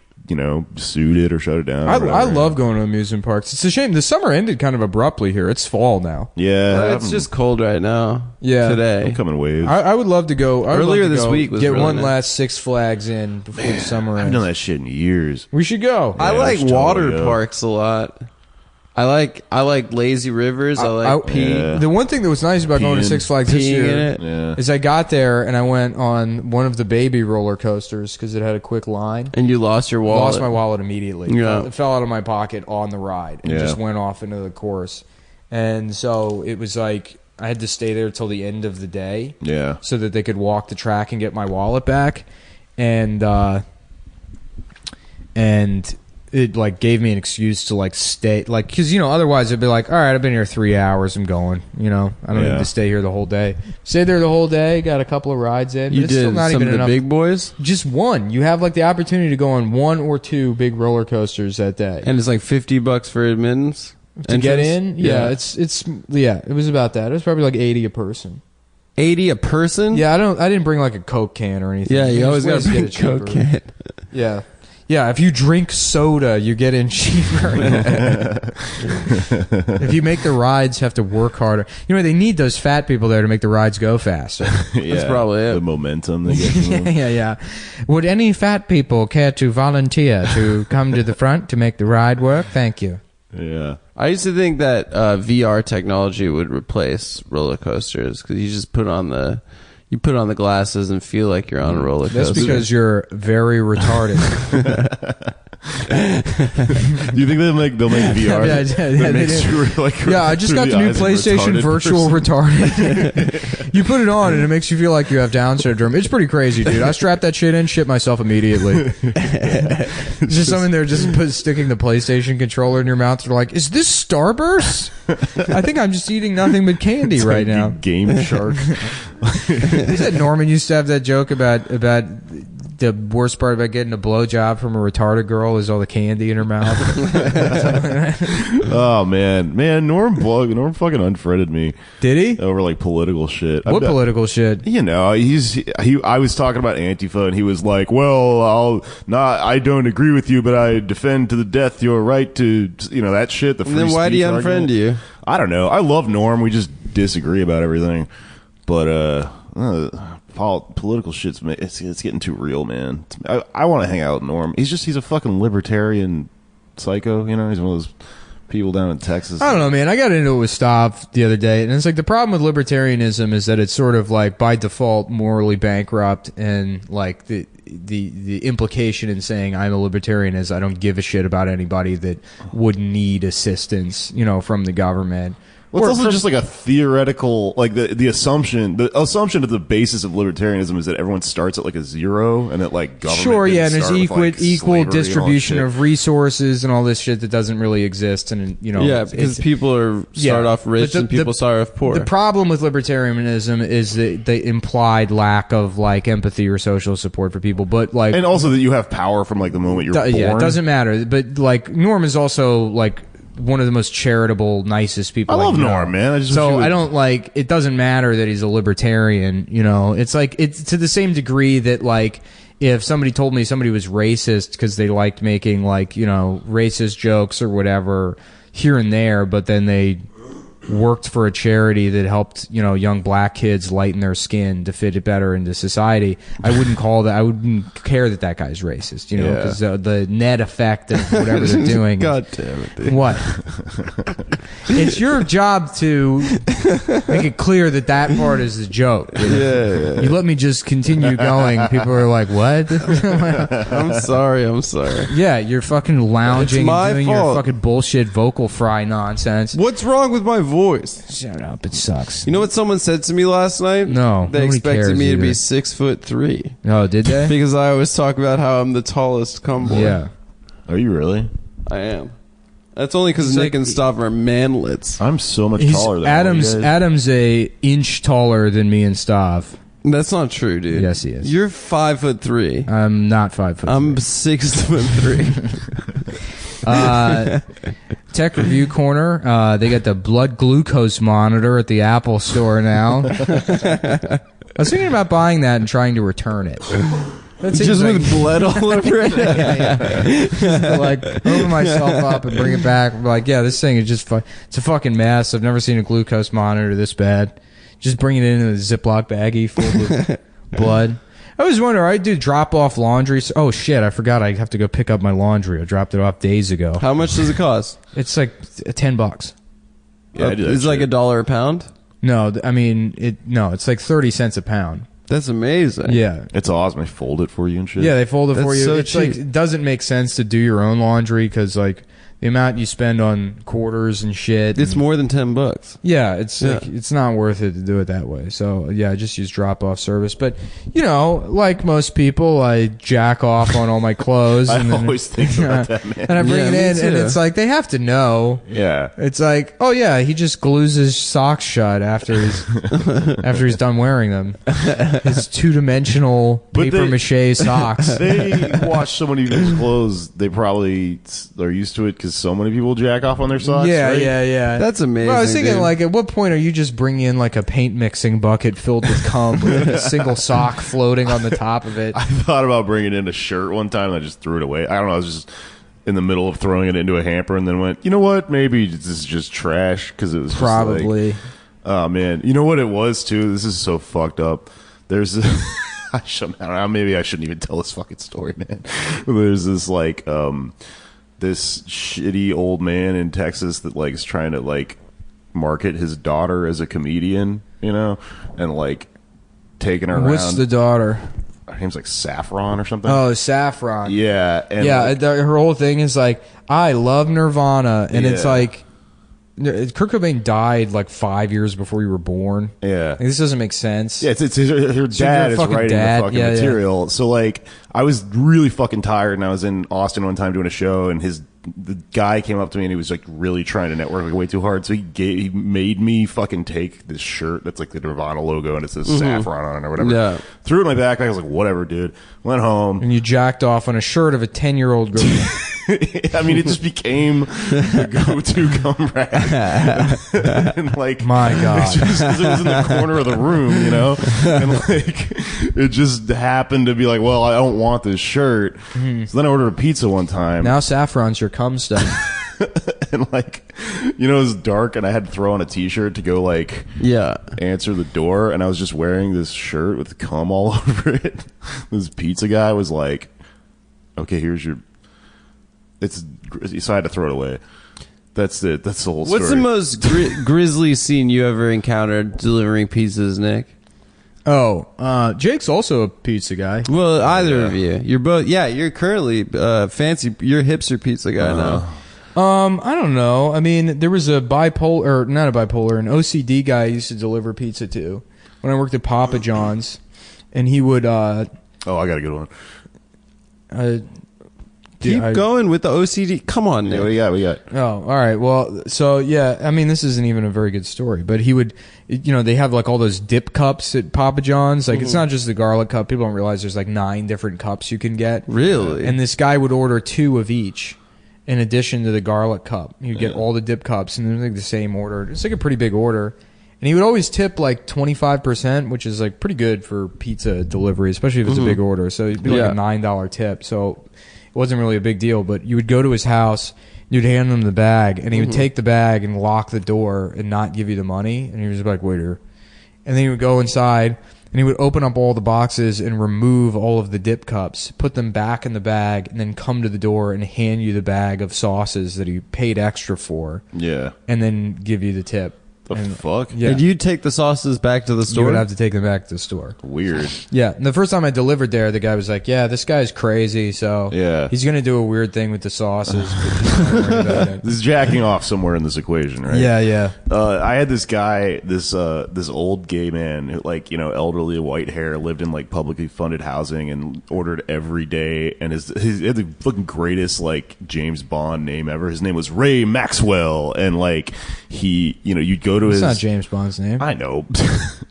sued it or shut it down. I love going to amusement parks. It's a shame the summer ended kind of abruptly here. It's fall now. Yeah, it's just cold right now. Yeah, today I'm coming waves. I would love to go. Earlier this week was get really one nice. last Six Flags in before the summer ends. I haven't done that shit in years. We should go. I like water parks a lot. I like lazy rivers. I like pee. Yeah. The one thing that was nice about going to Six Flags this year is I got there and I went on one of the baby roller coasters because it had a quick line. And you lost your wallet. Lost my wallet immediately. Yeah. It fell out of my pocket on the ride and just went off into the course. And so it was like I had to stay there till the end of the day. Yeah. So that they could walk the track and get my wallet back. And it like gave me an excuse to like stay, like, because otherwise I'd be like, all right, I've been here 3 hours, I'm going, I don't need to stay here the whole day. Stay there the whole day, got a couple of rides in. You did not some even of the big boys? Just one. You have like the opportunity to go on 1 or 2 big roller coasters that day, and it's like $50 for admittance to get in. Yeah, it was about that. It was probably like $80 a person. 80 a person? Yeah, I didn't bring like a Coke can or anything. Yeah, you always got to get a Coke can. Yeah. Yeah, if you drink soda, you get in cheaper. If you make the rides have to work harder. They need those fat people there to make the rides go faster. That's probably it. The momentum they get from them. Yeah. Would any fat people care to volunteer to come to the front to make the ride work? Thank you. Yeah. I used to think that VR technology would replace roller coasters because you just put on the glasses and feel like you're on a roller coaster. That's because you're very retarded. Do you think they'll make VR? Yeah, I just got the new PlayStation Virtual Retarded. You put it on and it makes you feel like you have Down syndrome. It's pretty crazy, dude. I strapped that shit in, shit myself immediately. It's just something there, just sticking the PlayStation controller in your mouth. They're like, is this Starburst? I think I'm just eating nothing but candy right now. Game Shark. You said Norman used to have that joke about the worst part about getting a blowjob from a retarded girl is all the candy in her mouth. Oh man, Norm fucking unfriended me. Did he? Over like political shit. What political shit? I was talking about Antifa and he was like, well, I don't agree with you, but I defend to the death your right to that shit. The free then why do you speech unfriend argument. you? I don't know. I love Norm. We just disagree about everything. But political shit's it's getting too real, man. I want to hang out with Norm. He's a fucking libertarian psycho. He's one of those people down in Texas. I don't know, man. I got into it with Stav the other day, and it's like the problem with libertarianism is that it's sort of like by default morally bankrupt, and like the implication in saying I'm a libertarian is I don't give a shit about anybody that would need assistance, from the government. Well, it's also just like a theoretical, like the assumption at the basis of libertarianism is that everyone starts at like a zero and that like government and there's equal distribution of resources and all this shit that doesn't really exist, and because people start off rich and people start off poor. The problem with libertarianism is the implied lack of like empathy or social support for people, but like, and also that you have power from like the moment you're born. Yeah, it doesn't matter, but like Norm is also like one of the most charitable, nicest people. I love Norm, man. I don't like. It doesn't matter that he's a libertarian. It's like it's to the same degree that like if somebody told me somebody was racist because they liked making like racist jokes or whatever here and there, but then they worked for a charity that helped young black kids lighten their skin to fit it better into society, I wouldn't care that guy's racist, because the net effect of whatever they're doing. God damn it, dude. What? It's your job to make it clear that part is a joke. Yeah. You let me just continue going. People are like, what? I'm sorry. Yeah, you're fucking lounging and doing your fucking bullshit vocal fry nonsense. What's wrong with my voice? Shut up, it sucks. You know what someone said to me last night? No, they expected me to be 6'3". Oh, did they? Because I always talk about how I'm the tallest cum boy. Yeah. Are you really? I am. That's only because Nick and Stav are manlets. I'm so much taller than Adam's a inch taller than me and Stav. That's not true, dude. Yes, he is. You're 5'3". I'm not 5'3". I'm 6'3". Tech Review Corner. They got the blood glucose monitor at the Apple Store now. I was thinking about buying that and trying to return it. Just with blood all over it? Yeah. Like, open myself up and bring it back. Like, yeah, this thing is just it's a fucking mess. I've never seen a glucose monitor this bad. Just bring it in a Ziploc baggie full of blood. I was wondering, I do drop off laundry. Oh shit, I forgot I have to go pick up my laundry. I dropped it off days ago. How much does it cost? It's like $10. Yeah, it's like $1 a pound? No, I mean, it's like 30 cents a pound. That's amazing. Yeah. It's awesome. They fold it for you and shit. Yeah, they fold it for you. So it's cheap. like, it doesn't make sense to do your own laundry because like the amount you spend on quarters and shit. It's more than $10. Yeah, like, it's not worth it to do it that way. So yeah, I just use drop-off service. But you know, like most people, I jack off on all my clothes. I always think about that, man. And I bring it in, and it's like they have to know. Yeah, it's like, oh yeah, he just glues his socks shut after he's done wearing them. His two-dimensional paper mache socks. They wash so many people's clothes. They probably are used to it because so many people jack off on their socks. Yeah, right? yeah. That's amazing. Well, I was thinking, dude. like, at what point are you just bringing in like a paint mixing bucket filled with cum with a single sock floating on the top of it? I thought about bringing in a shirt one time and I just threw it away. I don't know. I was just in the middle of throwing it into a hamper and then went, you know what? Maybe this is just trash because it was probably. Just like, oh man, you know what it was too? This is so fucked up. There's I don't know, maybe I shouldn't even tell this fucking story, man. There's this like this shitty old man in Texas that like is trying to like market his daughter as a comedian, you know, and like taking her around. What's the daughter? Her name's like Saffron or something. Oh, Saffron. Yeah. And yeah, like, her whole thing is like, I love Nirvana, and it's like, Kurt Cobain died like 5 years before you were born. Yeah. Like, this doesn't make sense. Yeah, it's her dad is writing the fucking material. Yeah. So like, I was really fucking tired, and I was in Austin one time doing a show, and the guy came up to me and he was like really trying to network like way too hard. So he made me fucking take this shirt that's like the Nirvana logo and it says Saffron on it or whatever. Yeah. Threw it in my backpack. I was like, whatever, dude. Went home. And you jacked off on a shirt of a 10-year-old girl. I mean, it just became the go-to gum rag. And like, my God, it was in the corner of the room, you know, and like, it just happened to be like, well, I don't want this shirt. Mm-hmm. So then I ordered a pizza one time. Now Saffron's your cum stuff. And like, you know, it was dark, and I had to throw on a t-shirt to go like, answer the door, and I was just wearing this shirt with cum all over it. This pizza guy was like, okay, here's your. So I had to throw it away. That's it. That's the whole story. What's the most grisly scene you ever encountered delivering pizzas, Nick? Oh, Jake's also a pizza guy. Well, either of you. You're both. Yeah, you're currently fancy. You're a hipster pizza guy now. I don't know. I mean, there was a bipolar, or not a bipolar, an OCD guy I used to deliver pizza to when I worked at Papa John's, and he would. Oh, I got a good one. Keep going with the OCD. Come on, Nick. Yeah, we got. Oh, all right. Well, so yeah, I mean, this isn't even a very good story, but he would, you know, they have like all those dip cups at Papa John's. Like, it's not just the garlic cup. People don't realize there's like 9 different cups you can get. Really? And this guy would order 2 of each in addition to the garlic cup. You'd get all the dip cups, and they're like the same order. It's like a pretty big order. And he would always tip like 25%, which is like pretty good for pizza delivery, especially if it's a big order. So it'd be like a $9 tip. So it wasn't really a big deal, but you would go to his house, you'd hand him the bag, and he would take the bag and lock the door and not give you the money. And he was like, waiter. And then he would go inside, and he would open up all the boxes and remove all of the dip cups, put them back in the bag, and then come to the door and hand you the bag of sauces that he paid extra for. Yeah. And then give you the tip. The fuck? Yeah. Did you take the sauces back to the store? You would have to take them back to the store. Weird. Yeah. And the first time I delivered there, the guy was like, yeah, this guy's crazy, so he's going to do a weird thing with the sauces. But just don't worry about it. This is jacking off somewhere in this equation, right? Yeah, yeah. I had this guy, this old gay man, who, like, you know, elderly, white hair, lived in like publicly funded housing and ordered every day. And he had the fucking greatest like James Bond name ever. His name was Ray Maxwell, and like he, you know, you'd go to It's his. not James Bond's name. I know.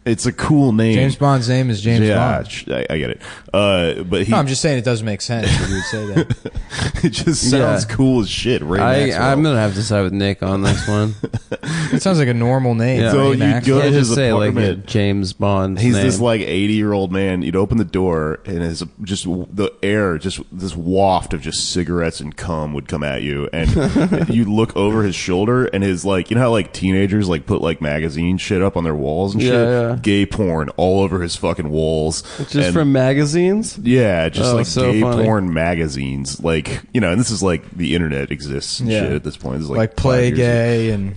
It's a cool name. James Bond's name is James Bond. Yeah, I get it. But he. No, I'm just saying it doesn't make sense if you would say that. It just sounds cool as shit. Ray Maxwell. I'm gonna have to side with Nick on this one. It sounds like a normal name. Yeah. So Ray you Maxwell. go to his say like a apartment. James Bond. He's name. this like 80-year-old man. You'd open the door, and his just the air, just this waft of just cigarettes and cum would come at you, and you'd look over his shoulder, and his like, you know how like teenagers like put like magazine shit up on their walls and shit. Yeah. Gay porn all over his fucking walls. Just from magazines. Yeah, just like so gay funny. porn magazines, like, you know, and this is like the internet exists and shit at this point. This is like Play Gay and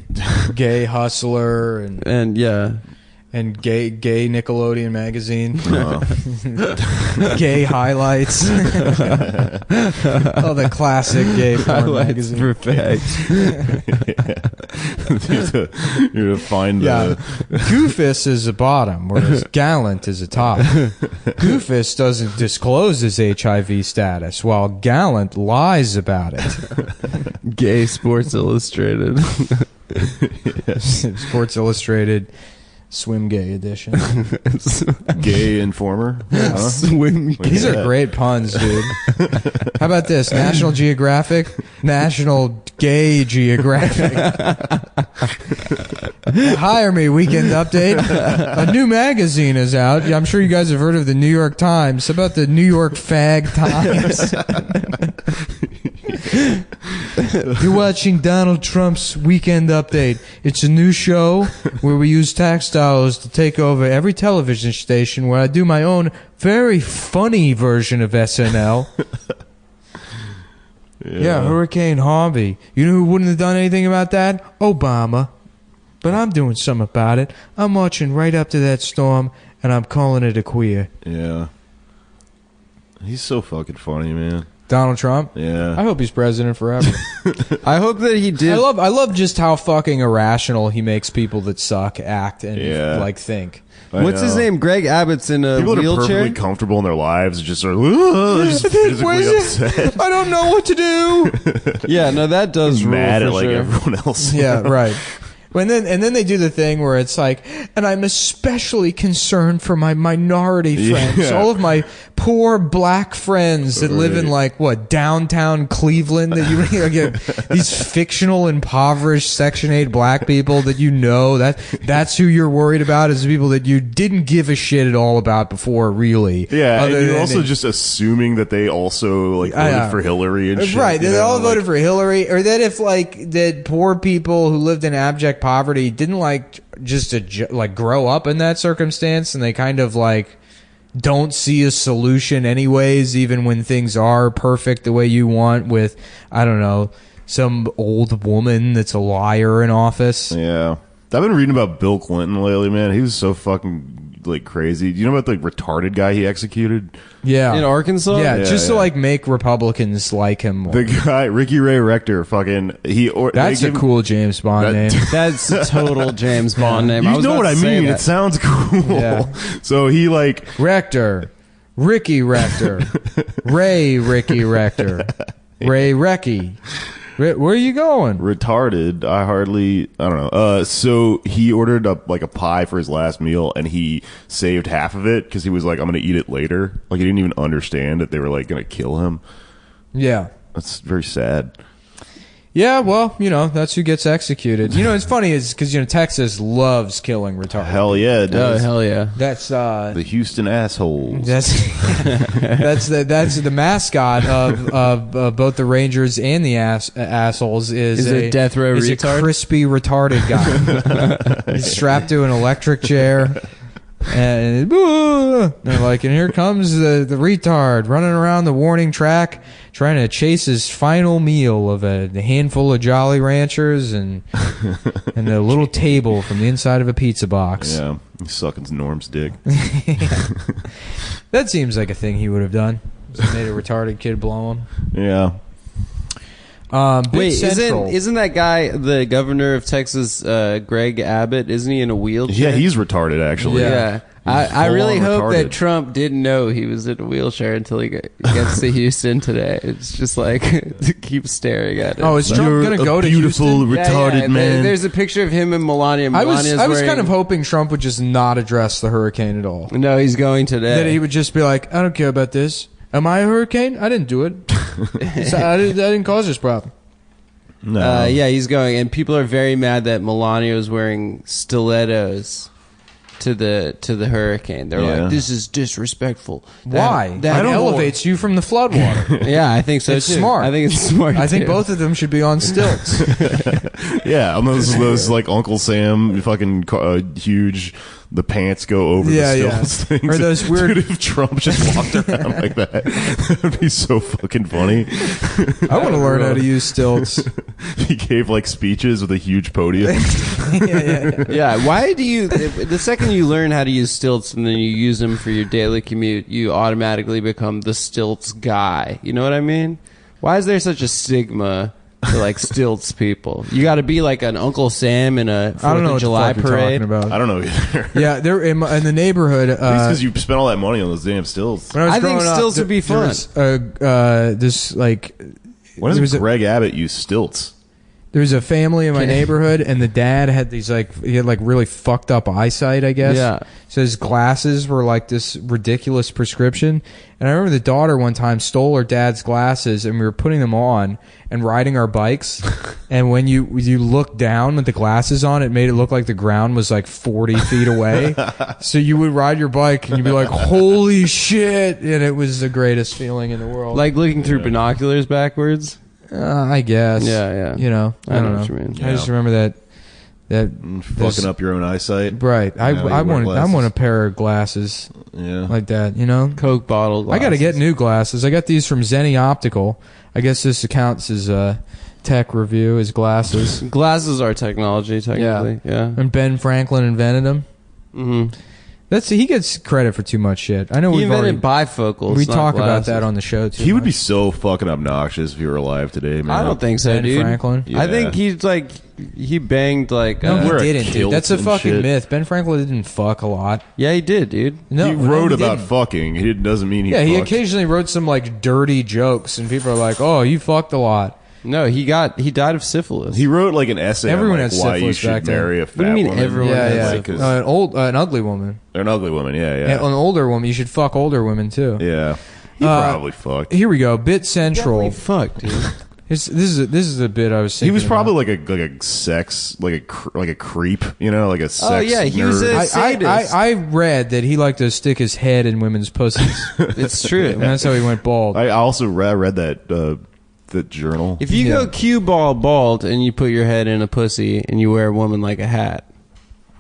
Gay Hustler and yeah. and gay Nickelodeon magazine, gay highlights, the classic gay porn magazine. Perfect. You're to find Goofus is a bottom, whereas Gallant is a top. Goofus doesn't disclose his HIV status, while Gallant lies about it. Gay Sports Illustrated. Sports Illustrated Swim Gay edition. Gay Informer. Swim Gay. These are great puns, dude. How about this? National Geographic, National Gay Geographic. Hire me, Weekend Update. A new magazine is out. I'm sure you guys have heard of the New York Times. How about the New York Fag Times? You're watching Donald Trump's Weekend Update. It's a new show where we use textiles to take over every television station, where I do my own very funny version of SNL. Yeah, Hurricane Harvey. You know who wouldn't have done anything about that? Obama. But I'm doing something about it. I'm marching right up to that storm, and I'm calling it a queer. Yeah. He's so fucking funny, man. Donald Trump? Yeah. I hope he's president forever. I hope that he did. I love just how fucking irrational he makes people that suck act and think. What's his name? Greg Abbott's in a people wheelchair. People are perfectly comfortable in their lives, just sort of just physically upset. I don't know what to do. Yeah, no, that does rule mad at for sure. everyone else. Yeah, right. And then they do the thing where it's like, and I'm especially concerned for my minority friends, all of my poor black friends that live in downtown Cleveland. That you get these fictional, impoverished Section 8 black people that that's who you're worried about, is the people that you didn't give a shit at all about before, really. Yeah, and you're also just assuming that they also voted for Hillary and shit. Right, they all voted for Hillary, or that if that poor people who lived in abject poverty didn't grow up in that circumstance, and they kind of don't see a solution anyways, even when things are perfect the way you want, with I don't know, some old woman that's a liar in office. Yeah, I've been reading about Bill Clinton lately, man. He was so fucking crazy. Do you know about the retarded guy he executed? Yeah, in Arkansas. Yeah, to make Republicans like him more. The guy, Ricky Ray Rector, that's a cool James Bond name. That's a total James Bond name. You know what I mean? It sounds cool. Yeah. So he Rector, Ricky Rector, Ricky Rector, Ray Recchi. Where are you going? Retarded. I don't know. So he ordered a pie for his last meal, and he saved half of it because he was like, I'm going to eat it later. He didn't even understand that they were going to kill him. Yeah. That's very sad. Yeah, well, that's who gets executed. It's funny is because Texas loves killing retarded. Hell yeah, it does. Oh hell yeah. That's the Houston assholes. That's the mascot of both the Rangers and the assholes is a death row retard? A crispy retarded guy. He's strapped to an electric chair. And they're like, and here comes the retard running around the warning track, trying to chase his final meal of a handful of Jolly Ranchers and a little table from the inside of a pizza box. Yeah, he's sucking Norm's dick. That seems like a thing he would have done. Just made a retarded kid blow him. Yeah. Wait, isn't that guy the governor of Texas, Greg Abbott? Isn't he in a wheelchair? Yeah, he's retarded, actually. Yeah. I really hope that Trump didn't know he was in a wheelchair until he gets to Houston today. It's just to keep staring at it. Oh, is Trump going to go to Houston? Beautiful, retarded man. There's a picture of him and Melania. I was kind of hoping Trump would just not address the hurricane at all. No, he's going today. That he would just be like, I don't care about this. Am I a hurricane? I didn't do it. I didn't cause this problem. No. Yeah, he's going, and people are very mad that Melania is wearing stilettos to the hurricane. They're like, this is disrespectful. Why? That elevates you from the floodwater. Yeah, I think so. It's too. smart. I think it's smart. I think both of them should be on stilts. Yeah, those Uncle Sam fucking huge the pants go over the stilts things. Or those weird. Dude, if Trump just walked around like that would be so fucking funny. I want to learn how to use stilts. He gave like speeches with a huge podium. Yeah, why do you, the second you learn how to use stilts and then you use them for your daily commute, you automatically become the stilts guy. You know what I mean? Why is there such a stigma for like stilts people? You got to be like an Uncle Sam in a 4th of July parade. I don't know either. Yeah, they're in the neighborhood. Because you spent all that money on those damn stilts. I think stilts would be fun. This like, why does Greg Abbott use stilts? There was a family in my neighborhood, and the dad had these he had like really fucked up eyesight, I guess. Yeah. So his glasses were like this ridiculous prescription. And I remember the daughter one time stole her dad's glasses, and we were putting them on and riding our bikes. And when you looked down with the glasses on, it made it look like the ground was like 40 feet away. So you would ride your bike, and you'd be like, "Holy shit!" And it was the greatest feeling in the world. Like looking through binoculars backwards. I guess. Yeah. You know, I don't know. What you mean. I just remember that fucking up your own eyesight. Right. I want a pair of glasses. Yeah. Like that, you know? Coke bottle glasses. I got to get new glasses. I got these from Zenny Optical. I guess this counts as a tech review, as glasses. Glasses are technology, technically. Yeah. And Ben Franklin invented them. Mm-hmm. He gets credit for too much shit. I know he invented bifocals. We talk about that on the show too. He would be so fucking obnoxious if he were alive today, man. I don't think so, Ben dude. Franklin. Yeah. I think he's like he banged like. No, he didn't, dude. That's a fucking shit. myth. Ben Franklin didn't fuck a lot. Yeah, he did, dude. No, he wrote about didn't. fucking. It doesn't mean he. Yeah, he fucked. occasionally wrote some like dirty jokes, and people are like, "Oh, you fucked a lot." No, he died of syphilis. He wrote like an essay Everyone on like, had why you syphilis back should then. marry a fat What do you mean woman. everyone Yeah, had yeah. An ugly woman. An ugly woman, yeah. And an older woman. You should fuck older women too. Yeah. He probably fucked. Here we go. Bit Central. Fuck, dude. This is a bit I was thinking. He was probably about. like a sex like a creep, you know, like a sex. Oh, yeah, he was nerd. a sadist. I read that he liked to stick his head in women's pussies. It's true. And that's how he went bald. I also read that journal. If you go cue ball bald and you put your head in a pussy and you wear a woman like a hat,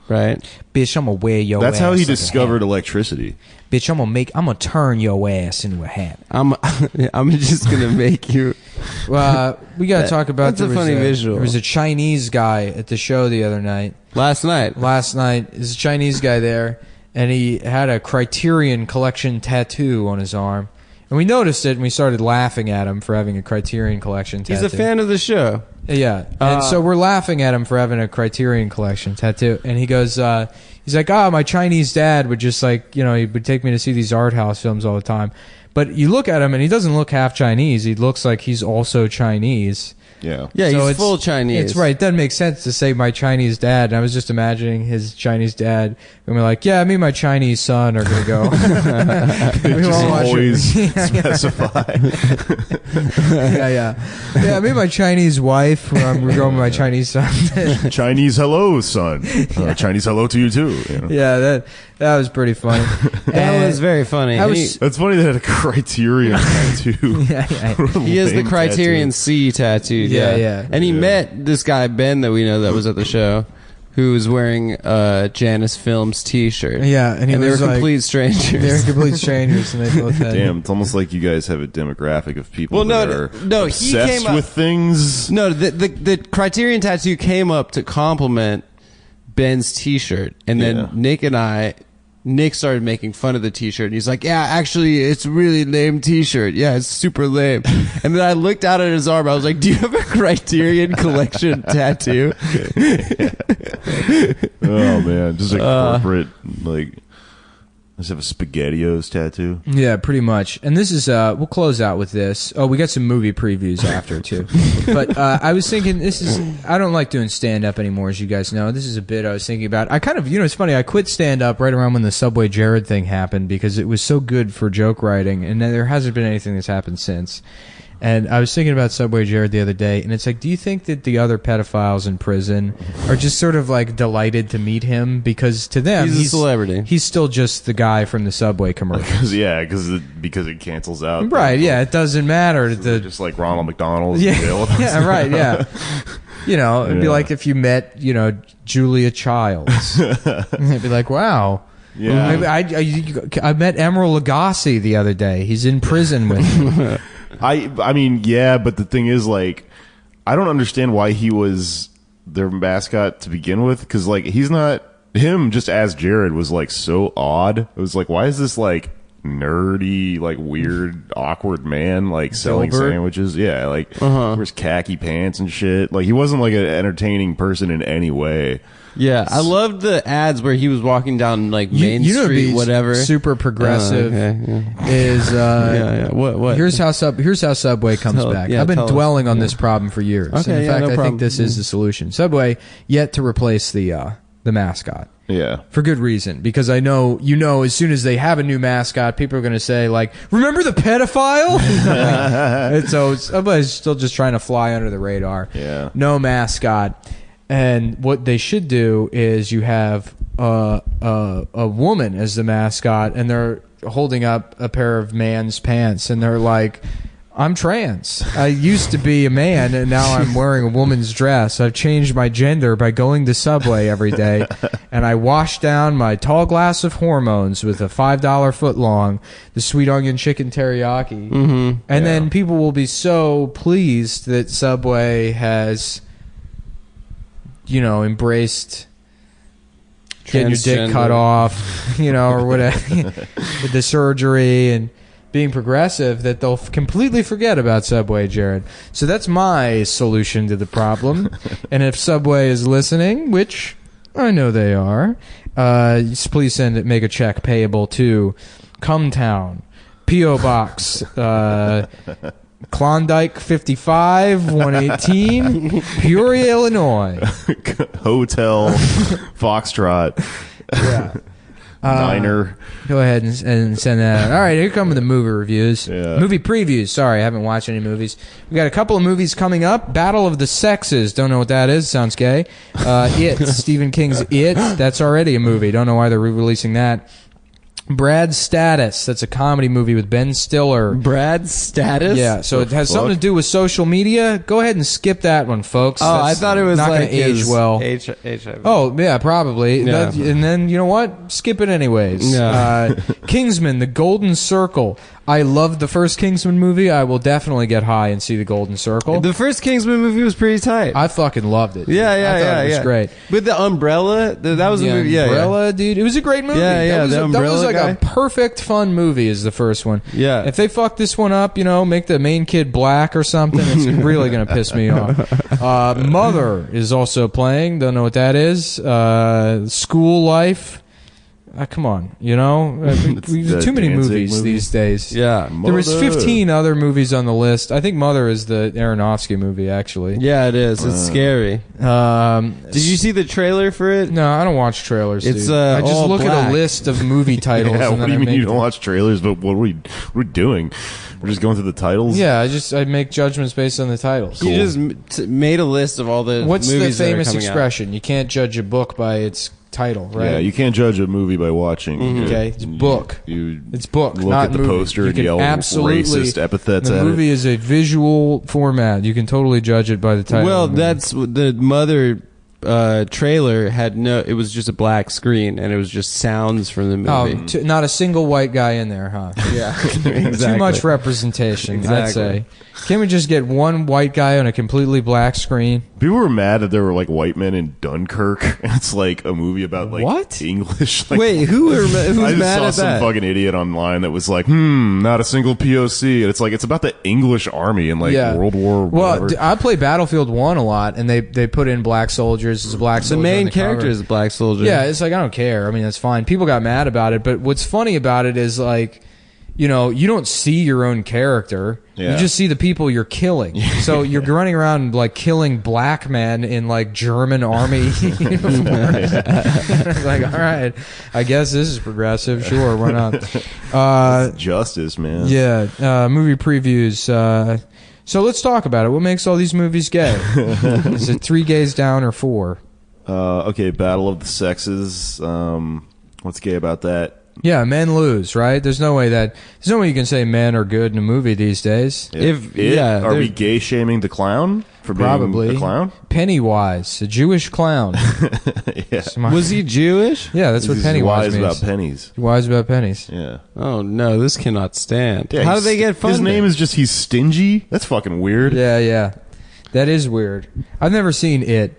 right? Bitch, I'm gonna wear your That's ass how he like a discovered hat. electricity. Bitch, I'm gonna turn your ass into a hat. I'm just gonna make you. Well, we gotta talk about. That's a funny visual. There was a Chinese guy at the show the other night. Last night, there's a Chinese guy there, and he had a Criterion Collection tattoo on his arm. And we noticed it, and we started laughing at him for having a Criterion Collection tattoo. he's a fan of the show. Yeah. And so we're laughing at him for having a Criterion Collection tattoo. And he goes, he's like, my Chinese dad would just like, he would take me to see these art house films all the time. But you look at him, and he doesn't look half Chinese. He looks like he's also Chinese. Yeah. Yeah, So he's full Chinese. It's right. It doesn't make sense to say my Chinese dad. And I was just imagining his Chinese dad. And we're like, yeah, me and my Chinese son are going to go. We Just won't watch always it. specify. Yeah, me and my Chinese wife. We're going with my Chinese son. Chinese hello, son. Chinese hello to you too. You know? Yeah, that was pretty funny. That was very funny. That's funny they had a Criterion tattoo. He has the Criterion C tattoo. Yeah. And he met this guy, Ben, that we know that was at the show, who was wearing Janus Films t-shirt. Yeah, and they were was like, complete strangers. They were complete strangers, and they both had. Damn, it's almost like you guys have a demographic of people Well, that no, are no, he obsessed came up- with things. No, the Criterion tattoo came up to compliment Ben's t-shirt, and then Nick started making fun of the t-shirt, and he's like, yeah, actually, it's a really lame t-shirt. Yeah, it's super lame. And then I looked out at his arm. I was like, do you have a Criterion Collection tattoo? Oh, man. Just a corporate, like... Does have a SpaghettiOs tattoo? Yeah, pretty much. And this is, we'll close out with this. Oh, we got some movie previews after, too. But I was thinking, I don't like doing stand-up anymore, as you guys know. This is a bit I was thinking about. I kind of, it's funny, I quit stand-up right around when the Subway Jared thing happened because it was so good for joke writing, and there hasn't been anything that's happened since. And I was thinking about Subway Jared the other day, and it's like, do you think that the other pedophiles in prison are just sort of like delighted to meet him? Because to them, he's a celebrity. He's still just the guy from the Subway commercials. Because it cancels out. Right, yeah, it doesn't matter. Just like Ronald McDonald. Yeah, right, yeah. You know, it'd be like if you met, you know, Julia Childs. It'd be like, wow. Yeah. Maybe I met Emeril Lagasse the other day. He's in prison with me. I mean, yeah, but the thing is, like, I don't understand why he was their mascot to begin with, because, like, he's not him. Just as Jared was like so odd. It was like, why is this like nerdy, like weird, awkward man like selling sandwiches? Yeah, like wears khaki pants and shit. Like he wasn't like an entertaining person in any way. Yeah, I loved the ads where he was walking down like Main Street, whatever. Super progressive is What? Here's how Subway comes back. I've been dwelling on this problem for years. Okay, in fact, I think this is the solution. Subway yet to replace the mascot. Yeah, for good reason, because I know as soon as they have a new mascot, people are going to say like, "Remember the pedophile?" And so Subway's still just trying to fly under the radar. Yeah, no mascot. And what they should do is you have a woman as the mascot, and they're holding up a pair of man's pants, and they're like, I'm trans. I used to be a man, and now I'm wearing a woman's dress. I've changed my gender by going to Subway every day, and I wash down my tall glass of hormones with a $5 footlong, the sweet onion chicken teriyaki. And then people will be so pleased that Subway has... you know, embraced getting your dick cut off, you know, or whatever, with the surgery and being progressive, that they'll completely forget about Subway, Jared. So that's my solution to the problem. And if Subway is listening, which I know they are, please make a check payable to Cumtown, P.O. Box, Klondike 55 118 Peoria, Illinois. Hotel Foxtrot. Yeah. Diner. Go ahead and send that out. All right, here come the movie reviews. Movie previews. Sorry, I haven't watched any movies. We got a couple of movies coming up. Battle of the Sexes. Don't know what that is. Sounds gay. It. Stephen King's It. That's already a movie. Don't know why they're re-releasing that. Brad's Status. That's a comedy movie with Ben Stiller. Brad's Status? Yeah, so it has something to do with social media. Go ahead and skip that one, folks. Oh, I thought it was not like going to age well. HIV. Oh, yeah, probably. Yeah. And then, you know what? Skip it anyways. Yeah. Kingsman, The Golden Circle. I loved the first Kingsman movie. I will definitely get high and see The Golden Circle. The first Kingsman movie was pretty tight. I fucking loved it. Yeah, I thought it was great. With the umbrella, that was a movie. Yeah, Umbrella, dude. It was a great movie. Yeah, that was like guy. a perfect fun movie is the first one. Yeah. If they fuck this one up, you know, make the main kid black or something, it's really going to piss me off. Mother is also playing. Don't know what that is. School Life. Come on, you know, too many movies these days. Yeah, there was 15 other movies on the list. I think Mother is the Aronofsky movie, actually. Yeah, it is. It's scary. Did you see the trailer for it? No, I don't watch trailers. It's dude. I just all look black. at a list of movie titles. Yeah, and what then do you mean you don't them. watch trailers? But what are we doing? We're just going through the titles. Yeah, I make judgments based on the titles. Cool. You just made a list of all the What's movies the famous that are coming expression? out. You can't judge a book by its title, right? Yeah, you can't judge a movie by watching. Okay, it's book. It's book. Look not at the movie. poster You and can yell absolutely, racist epithets the at movie it. is a visual format. You can totally judge it by the title. Well, that's the Mother trailer had it was just a black screen and it was just sounds from the movie. Oh, not a single white guy in there, huh? Yeah, exactly. Too much representation, Exactly. I'd say. Can't we just get one white guy on a completely black screen? People were mad that there were like white men in Dunkirk, and it's like a movie about like What? English. Like, Wait, who's I just mad saw at some that? fucking idiot online that was like, not a single POC, and it's like it's about the English army in like World War. Well, whatever. I play Battlefield 1 a lot, and they put in black soldiers as a black The soldier. main on the character cover. is a black soldier. Yeah, it's like I don't care. I mean, that's fine. People got mad about it, but what's funny about it is like, you know, you don't see your own character. Yeah. You just see the people you're killing. So you're running around like killing black men in like German army uniforms. Like, all right, I guess this is progressive. Sure, why not? Justice, man. Yeah, movie previews. So let's talk about it. What makes all these movies gay? Is it 3 gays down or 4? Okay, Battle of the Sexes. What's gay about that? Yeah, men lose, right? There's no way you can say men are good in a movie these days. Are we gay shaming the clown for Probably. being a clown? Pennywise, a Jewish clown. Yeah. Was he Jewish? Yeah, that's what He's Pennywise wise means. about pennies. Wise about pennies. Yeah. Oh no, this cannot stand. Yeah, How do they get funding? His name is just he's stingy. That's fucking weird. Yeah. That is weird. I've never seen it.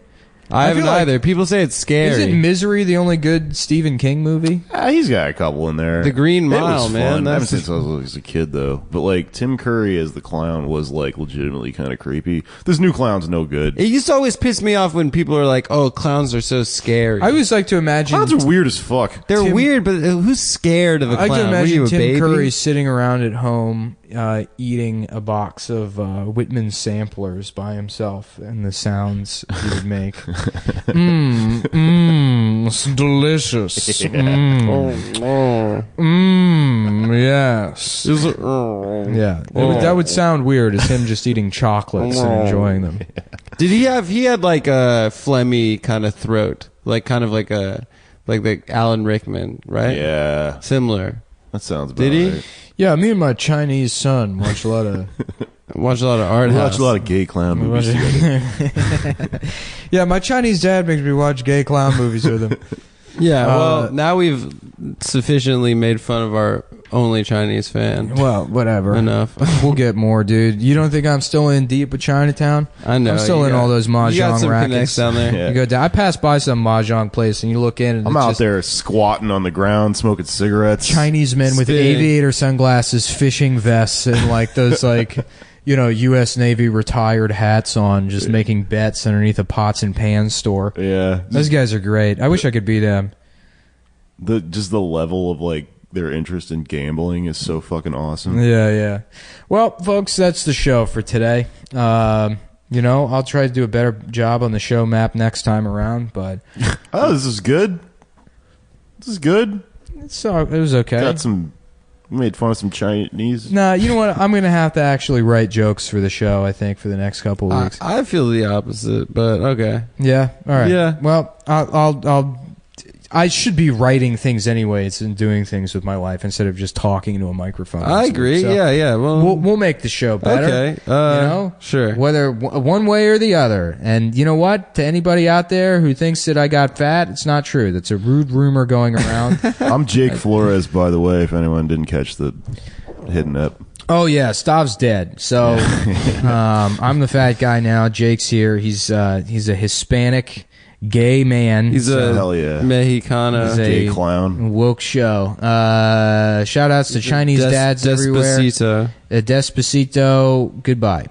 I haven't feel like- either. People say it's scary. Isn't Misery the only good Stephen King movie? He's got a couple in there. The Green It Mile, was man. fun. I haven't That's seen it since I was a kid though. But like Tim Curry as the clown was like legitimately kind of creepy. This new clown's no good. It used to always piss me off when people are like, "Oh, clowns are so scary." I always like to imagine Clowns are weird as fuck. They're Tim- weird, but who's scared of a I clown? like to What are you, imagine a Tim baby? Curry sitting around at home eating a box of Whitman samplers by himself, and the sounds he would make. It's delicious. Yes. Yeah, that would sound weird as him just eating chocolates and enjoying them. Did he have? He had like a phlegmy kind of throat, like kind of like the Alan Rickman, right? Yeah. Similar. That sounds about Did he? right. Yeah, me and my Chinese son watch a lot of. Watch a lot of art We house. watch a lot of gay clown movies together. Yeah, my Chinese dad makes me watch gay clown movies with him. Yeah, well, now we've sufficiently made fun of our only Chinese fan. Well, whatever. Enough. We'll get more, dude. You don't think I'm still in deep with Chinatown? I know. I'm still in all those You got mahjong some rackets. connects down there. Yeah. You go down. I pass by some mahjong place, and you look in, and I'm it's out just there squatting on the ground, smoking cigarettes. Chinese men with Spitting. aviator sunglasses, fishing vests, and like those U.S. Navy retired hats on, just making bets underneath a pots and pans store. Yeah. Those guys are great. I wish I could be them. Just the level of like their interest in gambling is so fucking awesome. Yeah. Well, folks, that's the show for today. I'll try to do a better job on the show map next time around, but Oh, this is good. This is good. it was okay. Made fun of some Chinese. Nah, you know what? I'm going to have to actually write jokes for the show, I think, for the next couple of weeks. I feel the opposite, but okay. Yeah? All right. Yeah. Well, I should be writing things anyways and doing things with my life instead of just talking to a microphone. I agree. So Yeah. Well, we'll make the show better. Okay. Sure. Whether one way or the other. And you know what? To anybody out there who thinks that I got fat, it's not true. That's a rude rumor going around. I'm Jake Flores, by the way, if anyone didn't catch the hidden up. Oh yeah, Stav's dead. So I'm the fat guy now. Jake's here. He's a Hispanic gay man. He's a Hell yeah. Mexicana. He's a Gay clown. woke show. Shout outs to Chinese dads everywhere. Despacito. Despacito. Goodbye.